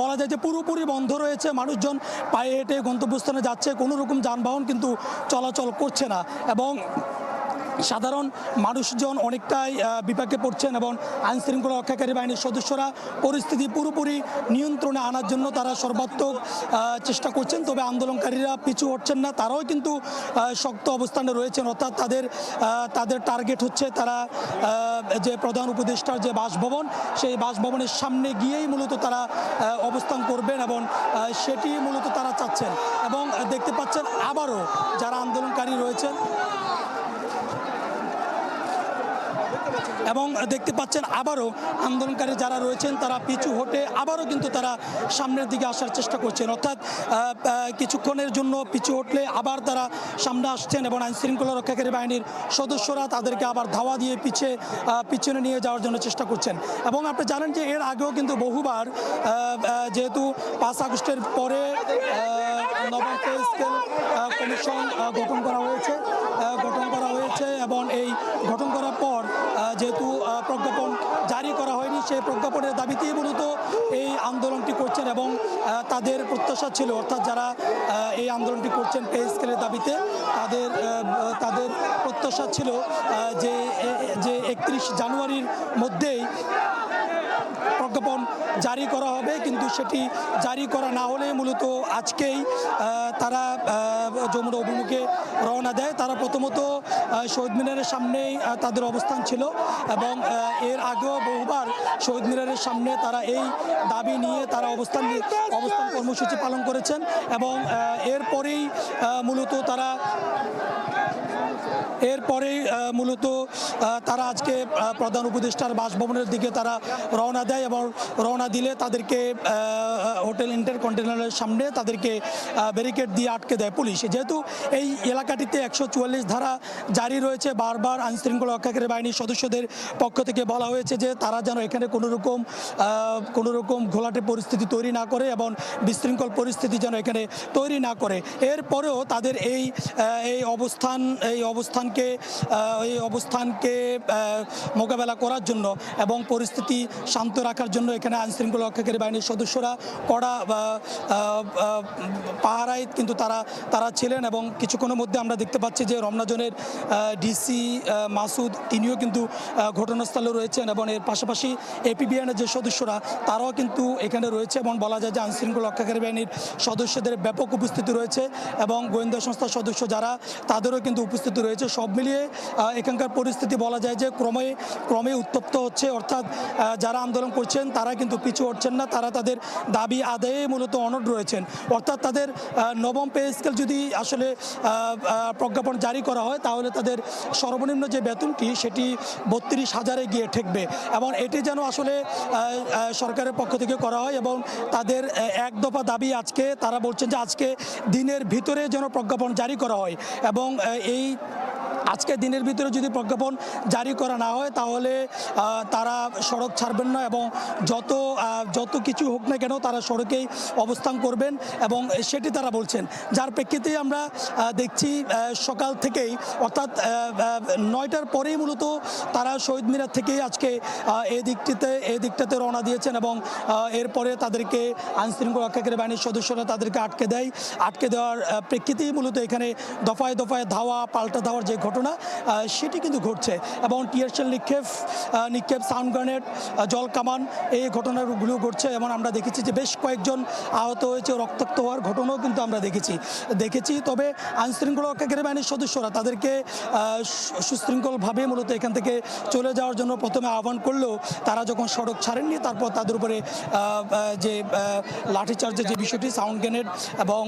বলা যায় যে পুরোপুরি বন্ধ রয়েছে। মানুষজন পায়ে হেঁটে গন্তব্যস্থানে যাচ্ছে, কোনো রকম যানবাহন কিন্তু চলাচল করছে না এবং সাধারণ মানুষজন অনেকটাই বিপাকে পড়ছেন এবং আইনশৃঙ্খলা রক্ষাকারী বাহিনীর সদস্যরা পরিস্থিতি পুরোপুরি নিয়ন্ত্রণে আনার জন্য তারা সর্বাত্মক চেষ্টা করছেন। তবে আন্দোলনকারীরা পিছু হচ্ছেন না, তারাও কিন্তু শক্ত অবস্থানে রয়েছেন। অর্থাৎ তাদের টার্গেট হচ্ছে তারা যে প্রধান উপদেষ্টার যে বাসভবন, সেই বাসভবনের সামনে গিয়েই মূলত তারা অবস্থান করবেন এবং সেটি মূলত তারা চাচ্ছেন। এবং দেখতে পাচ্ছেন আবারও যারা আন্দোলনকারী রয়েছেন আবারও আন্দোলনকারী যারা রয়েছেন তারা পিছু হটে আবারও কিন্তু তারা সামনের দিকে আসার চেষ্টা করছেন। অর্থাৎ কিছুক্ষণের জন্য পিছু হটলে আবার তারা সামনে আসছেন এবং আইনশৃঙ্খলা রক্ষাকারী বাহিনীর সদস্যরা তাদেরকে আবার ধাওয়া দিয়ে পিছনে নিয়ে যাওয়ার জন্য চেষ্টা করছেন। এবং আপনি জানেন যে এর আগেও কিন্তু বহুবার যেহেতু 5 আগস্টের পরে নবম পে স্কেল কমিশন গঠন করা হয়েছে এবং এই গঠন করার পর যেহেতু প্রজ্ঞাপন জারি করা হয়নি, সেই প্রজ্ঞাপনের দাবিতেই মূলত এই আন্দোলনটি করছেন এবং তাদের প্রত্যাশা ছিল, অর্থাৎ যারা এই আন্দোলনটি করছেন পে স্কেলের দাবিতে তাদের প্রত্যাশা ছিল যে 31 জানুয়ারির মধ্যেই প্রজ্ঞাপন জারি করা হবে, কিন্তু সেটি জারি করা না হলে মূলত আজকেই তারা যমুনা অভিমুখে রওনা দেয়। তারা প্রথমত শহীদ মিনারের সামনেই তাদের অবস্থান ছিল এবং এর আগেও বহুবার শহীদ মিনারের সামনে তারা এই দাবি নিয়ে তারা অবস্থান কর্মসূচি পালন করেছেন এবং এরপরেই মূলত তারা আজকে প্রধান উপদেষ্টার বাসভবনের দিকে তারা রওনা দেয় এবং রওনা দিলে তাদেরকে হোটেল ইন্টারকন্টিনেন্টালের সামনে তাদেরকে ব্যারিকেড দিয়ে আটকে দেয় পুলিশ। যেহেতু এই এলাকাটিতে 144 ধারা জারি রয়েছে, বারবার আইনশৃঙ্খলা রক্ষাকারী বাহিনীর সদস্যদের পক্ষ থেকে বলা হয়েছে যে তারা যেন এখানে কোনো রকম ঘোলাটে পরিস্থিতি তৈরি না করে এবং বিশৃঙ্খল পরিস্থিতি যেন এখানে তৈরি না করে। এরপরেও তাদের এই অবস্থানকে মোকাবেলা করার জন্য এবং পরিস্থিতি শান্ত রাখার জন্য এখানে আইনশৃঙ্খলা রক্ষাকারী বাহিনীর সদস্যরা কড়া পাহারায় কিন্তু তারা ছিলেন এবং কিছুক্ষণের মধ্যে আমরা দেখতে পাচ্ছি যে রমনা জোনের ডিসি মাসুদ তিনিও কিন্তু ঘটনাস্থলে রয়েছেন এবং এর পাশাপাশি এপিবিএনের যে সদস্যরা তারাও কিন্তু এখানে রয়েছে এবং বলা যায় যে আইনশৃঙ্খলা রক্ষাকারী বাহিনীর সদস্যদের ব্যাপক উপস্থিতি রয়েছে এবং গোয়েন্দা সংস্থার সদস্য যারা তাদেরও কিন্তু উপস্থিতি রয়েছে। সব মিলিয়ে এখানকার পরিস্থিতি বলা যায় যে ক্রমে উত্তপ্ত হচ্ছে। অর্থাৎ যারা আন্দোলন করছেন তারা কিন্তু পিছু হচ্ছেন না, তারা তাদের দাবি আদায়ে মূলত অনড় রয়েছেন। অর্থাৎ তাদের নবম পে স্কেল যদি আসলে প্রজ্ঞাপন জারি করা হয় তাহলে তাদের সর্বনিম্ন যে বেতনটি সেটি 32,000-এ গিয়ে ঠেকবে এবং এটি যেন আসলে সরকারের পক্ষ থেকে করা হয় এবং তাদের এক দফা দাবি আজকে তারা বলছেন যে আজকে দিনের ভিতরে যেন প্রজ্ঞাপন জারি করা হয় এবং আজকে দিনের ভিতরে যদি প্রজ্ঞাপন জারি করা না হয় তাহলে তারা সড়ক ছাড়বেন না এবং যত কিছু হোক না কেন তারা সড়কেই অবস্থান করবেন এবং সেটি তারা বলছেন। যার প্রেক্ষিতে আমরা দেখছি সকাল থেকেই অর্থাৎ 9টার পরেই মূলত তারা শহীদ মিনার থেকেই আজকে এই দিকটাতে রওনা দিয়েছেন এবং এরপরে তাদেরকে আইনশৃঙ্খলা রক্ষাকারী বাহিনীর সদস্যরা তাদেরকে আটকে দেওয়ার প্রেক্ষিতেই মূলত এখানে দফায় দফায় পাল্টা ধাওয়ার যে ঘটনা সেটি কিন্তু ঘটছে এবং টিয়ারশেল নিক্ষেপ সাউন্ড গ্রেনেড জল কামান এই ঘটনাগুলো ঘটছে এবং আমরা দেখেছি যে বেশ কয়েকজন আহত হয়েছে, রক্তাক্ত হওয়ার ঘটনাও কিন্তু আমরা দেখেছি। তবে আইনশৃঙ্খলা রক্ষাকারী বাহিনীর সদস্যরা তাদেরকে সুশৃঙ্খলভাবে মূলত এখান থেকে চলে যাওয়ার জন্য প্রথমে আহ্বান করলেও তারা যখন সড়ক ছাড়েননি তারপর তাদের উপরে যে লাঠিচার্জের যে বিষয়টি সাউন্ড গ্রেনেড এবং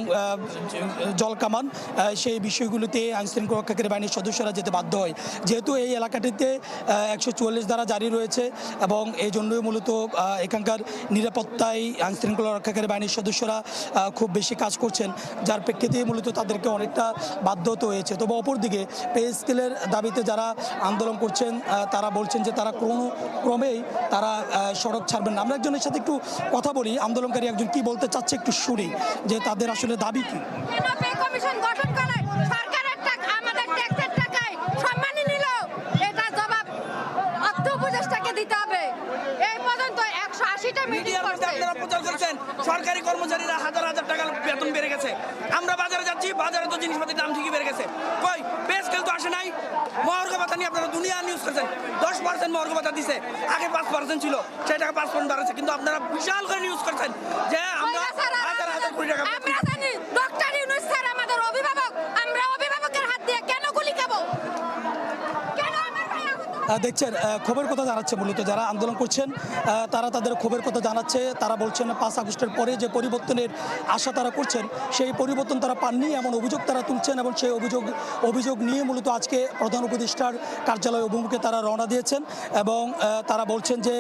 জল কামান সেই বিষয়গুলোতে আইনশৃঙ্খলা রক্ষাকারী বাহিনীর সদস্য সদস্যরা যেতে বাধ্য হয়। যেহেতু এই এলাকাটিতে 144 ধারা জারি রয়েছে এবং এই জন্যই মূলত এখানকার নিরাপত্তায় আইনশৃঙ্খলা রক্ষাকারী বাহিনীর সদস্যরা খুব বেশি কাজ করছেন, যার প্রেক্ষিতে মূলত তাদেরকে অনেকটা বাধ্য হতে হয়েছে। তবে অপরদিকে পে স্কেলের দাবিতে যারা আন্দোলন করছেন তারা বলছেন যে তারা কোনো ক্রমেই তারা সড়ক ছাড়বেন না। আমরা একজনের সাথে একটু কথা বলি, আন্দোলনকারী একজন কি বলতে চাচ্ছে একটু শুনি যে তাদের আসলে দাবি কি। কমিশন গঠন করে সরকারের টাকা আমাদের ট্যাক্সের টাকায় সম্মানী নিল, এটা জবাব অর্থ উপদেষ্টাকে দিতে হবে। এই পর্যন্ত 180টা মিটিং করছে। আপনারা প্রচার করেছেন সরকারি কর্মচারীরা হাজার হাজার টাকা বেতন বেড়ে গেছে। আমরা বাজারে যাচ্ছি, বাজারে তো জিনিসপাতির দাম ঠিকই বেড়ে গেছে। কই পে স্কেল তো আসে নাই। মহার্ঘ ভাতা নিয়ে আপনারা দুনিয়া নিউজ করেছেন, 10% মহার্ঘ ভাতা দিছে, আগে 5% ছিল, সেই টাকা 5% বাড়াচ্ছে। কিন্তু আপনারা বিশাল করে নিউজ করছেন যে আমরা হাজার হাজার কোটি টাকা। আমরা জানি ডক্টর ইউনূস স্যার আমাদের অভিভাবক, আমরা অভিভাবকের হাত দিয়ে কেন গুলি খাবো? কেন আমার ভাই দেখছেন ক্ষোভের কথা জানাচ্ছে মূলত যারা আন্দোলন করছেন তারা তাদের ক্ষোভের কথা জানাচ্ছে। তারা বলছেন 5 আগস্টের পরে যে পরিবর্তনের আশা তারা করছেন সেই পরিবর্তন তারা পাননি, এমন অভিযোগ তারা তুলছেন এবং সেই অভিযোগ নিয়ে মূলত আজকে প্রধান উপদেষ্টার কার্যালয় অভিমুখে তারা রওনা দিয়েছেন এবং তারা বলছেন যে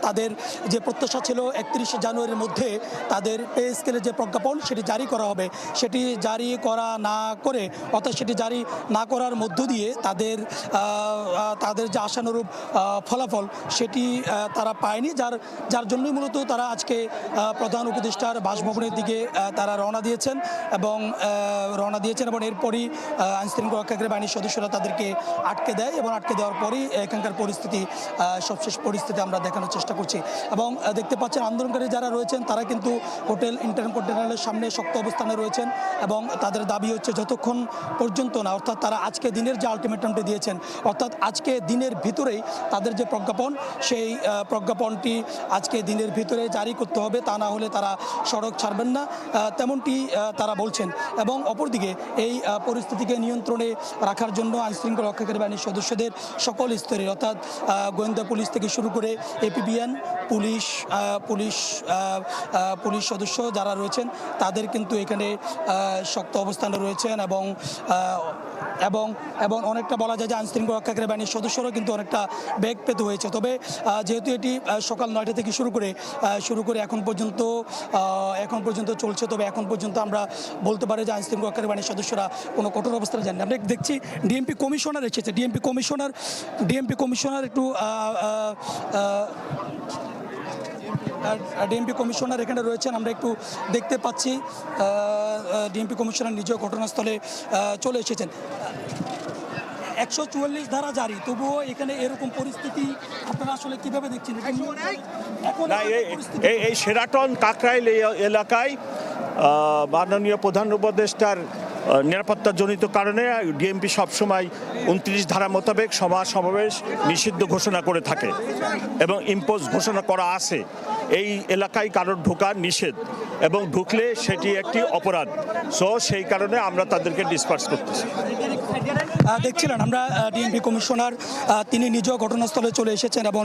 তাদের যে প্রত্যাশা ছিল 31 জানুয়ারির মধ্যে তাদের পে স্কেলের যে প্রজ্ঞাপন সেটি জারি করা হবে, সেটি জারি করা না করে অর্থাৎ সেটি জারি না করার মধ্য দিয়ে তাদের যে আশানুরূপ ফলাফল সেটি তারা পায়নি, যার জন্যই মূলত তারা আজকে প্রধান উপদেষ্টার বাসভবনের দিকে তারা রওনা দিয়েছেন এবং এরপরই আইনশৃঙ্খলা রক্ষাকারী বাহিনীর সদস্যরা তাদেরকে আটকে দেয় এবং আটকে দেওয়ার পরই এখানকার পরিস্থিতি সবশেষ পরিস্থিতি আমরা দেখানোর চেষ্টা করছি। এবং দেখতে পাচ্ছেন আন্দোলনকারী যারা রয়েছেন তারা কিন্তু হোটেল ইন্টারকন্টিনেন্টালের সামনে শক্ত অবস্থানে রয়েছেন এবং তাদের দাবি হচ্ছে যতক্ষণ পর্যন্ত না, অর্থাৎ তারা আজকে দিনের যে আলটিমেটামটি দিয়েছেন, অর্থাৎ আজকে দিনের ভিতরেই তাদের যে প্রজ্ঞাপন সেই প্রজ্ঞাপনটি আজকে দিনের ভিতরে জারি করতে হবে, তা না হলে তারা সড়ক ছাড়বেন না, তেমনটি তারা বলছেন। এবং অপরদিকে এই পরিস্থিতিকে নিয়ন্ত্রণে রাখার জন্য আইনশৃঙ্খলা রক্ষাকারী বাহিনীর সদস্যদের সকল স্তরে অর্থাৎ গোয়েন্দা পুলিশ থেকে শুরু করে এপিবিএন পুলিশ সদস্য যারা রয়েছেন তাদের কিন্তু এখানে শক্ত অবস্থানে রয়েছেন এবং অনেকটা বলা যায় যে আইনশৃঙ্খলা রক্ষাকারী বাহিনীর সদস্যরাও কিন্তু অনেকটা বেগ পেতে হয়েছে। তবে যেহেতু এটি সকাল 9টা থেকে শুরু করে এখন পর্যন্ত চলছে, তবে এখন পর্যন্ত আমরা বলতে পারি যে আইনশৃঙ্খলা রক্ষাকারী বাহিনীর সদস্যরা কোনো কঠোর অবস্থানে যাননি। আমরা দেখছি ডিএমপি কমিশনার এসেছে, ডিএমপি কমিশনার একটু ডিএমপি কমিশনার এখানে রয়েছেন, আমরা একটু দেখতে পাচ্ছি ডিএমপি কমিশনার নিজেও ঘটনাস্থলে চলে এসেছেন। 144 ধারা জারি, তবুও এখানে এরকম পরিস্থিতি আপনারা আসলে কিভাবে দেখছেন? এই সেরাটন কাকরাইল এলাকায় মাননীয় প্রধান উপদেষ্টার নিরাপত্তাজনিত কারণে ডিএমপি সবসময় 29 ধারা মোতাবেক সমাবেশ নিষিদ্ধ ঘোষণা করে থাকে এবং ইম্পোজ ঘোষণা করা আছে। এই এলাকায় কারোর ঢোকা নিষেধ এবং ঢুকলে সেটি একটি অপরাধ। সেই কারণে আমরা তাদেরকে ডিসপার্স করতেছি। দেখছিলেন আমরা ডিএমপি কমিশনার তিনি নিজেও ঘটনাস্থলে চলে এসেছেন এবং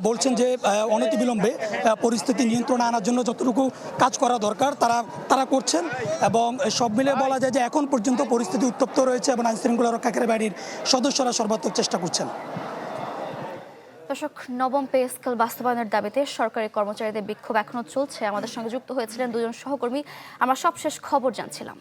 বলছেন যে অনতিবিলম্বে পরিস্থিতি নিয়ন্ত্রণে আনার জন্য যতটুকু কাজ করা দরকার তারা করছেন এবং সব মিলে বলা যায় যে এখন পর্যন্ত পরিস্থিতি উত্তপ্ত রয়েছে এবং আইনশৃঙ্খলা রক্ষাকারী বাহিনীর সদস্যরা সর্বাত্মক চেষ্টা করছেন। দর্শক, নবম পে স্কেল বাস্তবায়নের দাবিতে সরকারি কর্মচারীদের বিক্ষোভ এখনো চলছে। আমাদের সঙ্গে যুক্ত হয়েছিলেন দুজন সহকর্মী, আমরা সবশেষ খবর জানছিলাম।